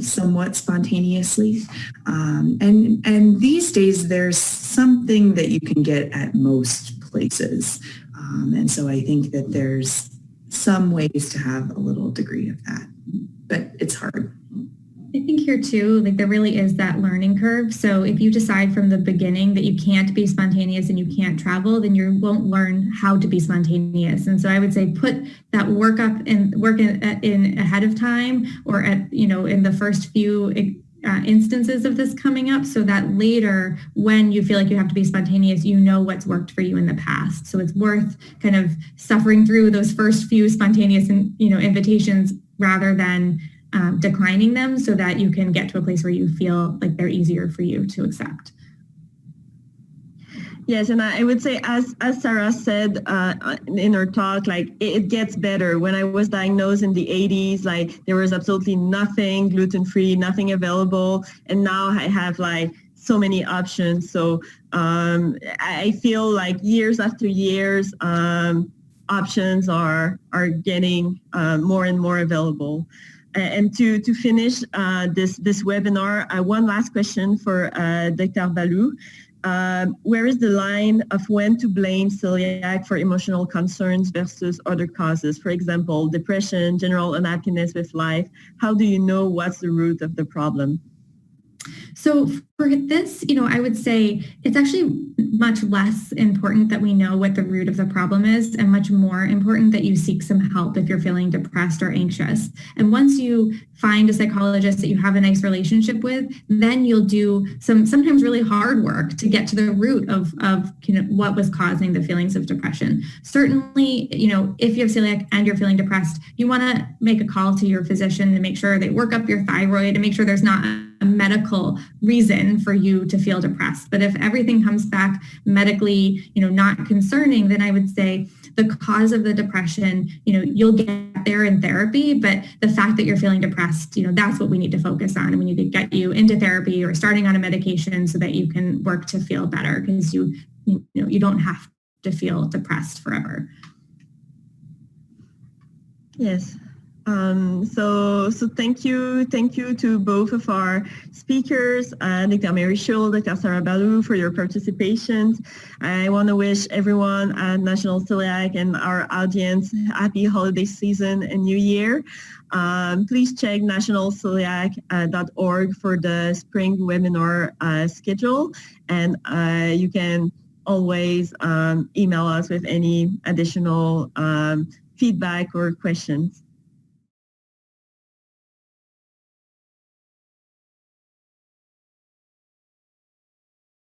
somewhat spontaneously. And these days, there's something that you can get at most places. And so I think that there's some ways to have a little degree of that, but it's hard. I think here too, there really is that learning curve. So if you decide from the beginning that you can't be spontaneous and you can't travel, then you won't learn how to be spontaneous. And so I would say put that work in ahead of time, or in the first few instances of this coming up, so that later when you feel like you have to be spontaneous, you know what's worked for you in the past. So it's worth kind of suffering through those first few spontaneous invitations rather than declining them, so that you can get to a place where you feel like they're easier for you to accept. Yes, and I would say, as Sarah said in her talk, it gets better. When I was diagnosed in the 80s, there was absolutely nothing gluten-free, nothing available, and now I have so many options. So I feel like years after years, options are getting more and more available. And to finish this webinar, one last question for Dr. Ballou. Where is the line of when to blame celiac for emotional concerns versus other causes? For example, depression, general unhappiness with life. How do you know what's the root of the problem? So for this, I would say it's actually much less important that we know what the root of the problem is, and much more important that you seek some help if you're feeling depressed or anxious. And once you find a psychologist that you have a nice relationship with, then you'll do sometimes really hard work to get to the root of what was causing the feelings of depression. Certainly, if you have celiac and you're feeling depressed, you want to make a call to your physician to make sure they work up your thyroid and make sure there's not a medical reason for you to feel depressed. But if everything comes back medically, not concerning, then I would say the cause of the depression, you'll get there in therapy, but the fact that you're feeling depressed, that's what we need to focus on. And we need to get you into therapy or starting on a medication so that you can work to feel better, because you don't have to feel depressed forever. Yes. So thank you to both of our speakers, Dr. Mary Shull, Dr. Sarah Ballou, for your participation. I want to wish everyone at National Celiac and our audience happy holiday season and New Year. Please check nationalceliac.org for the spring webinar schedule, and you can always email us with any additional feedback or questions.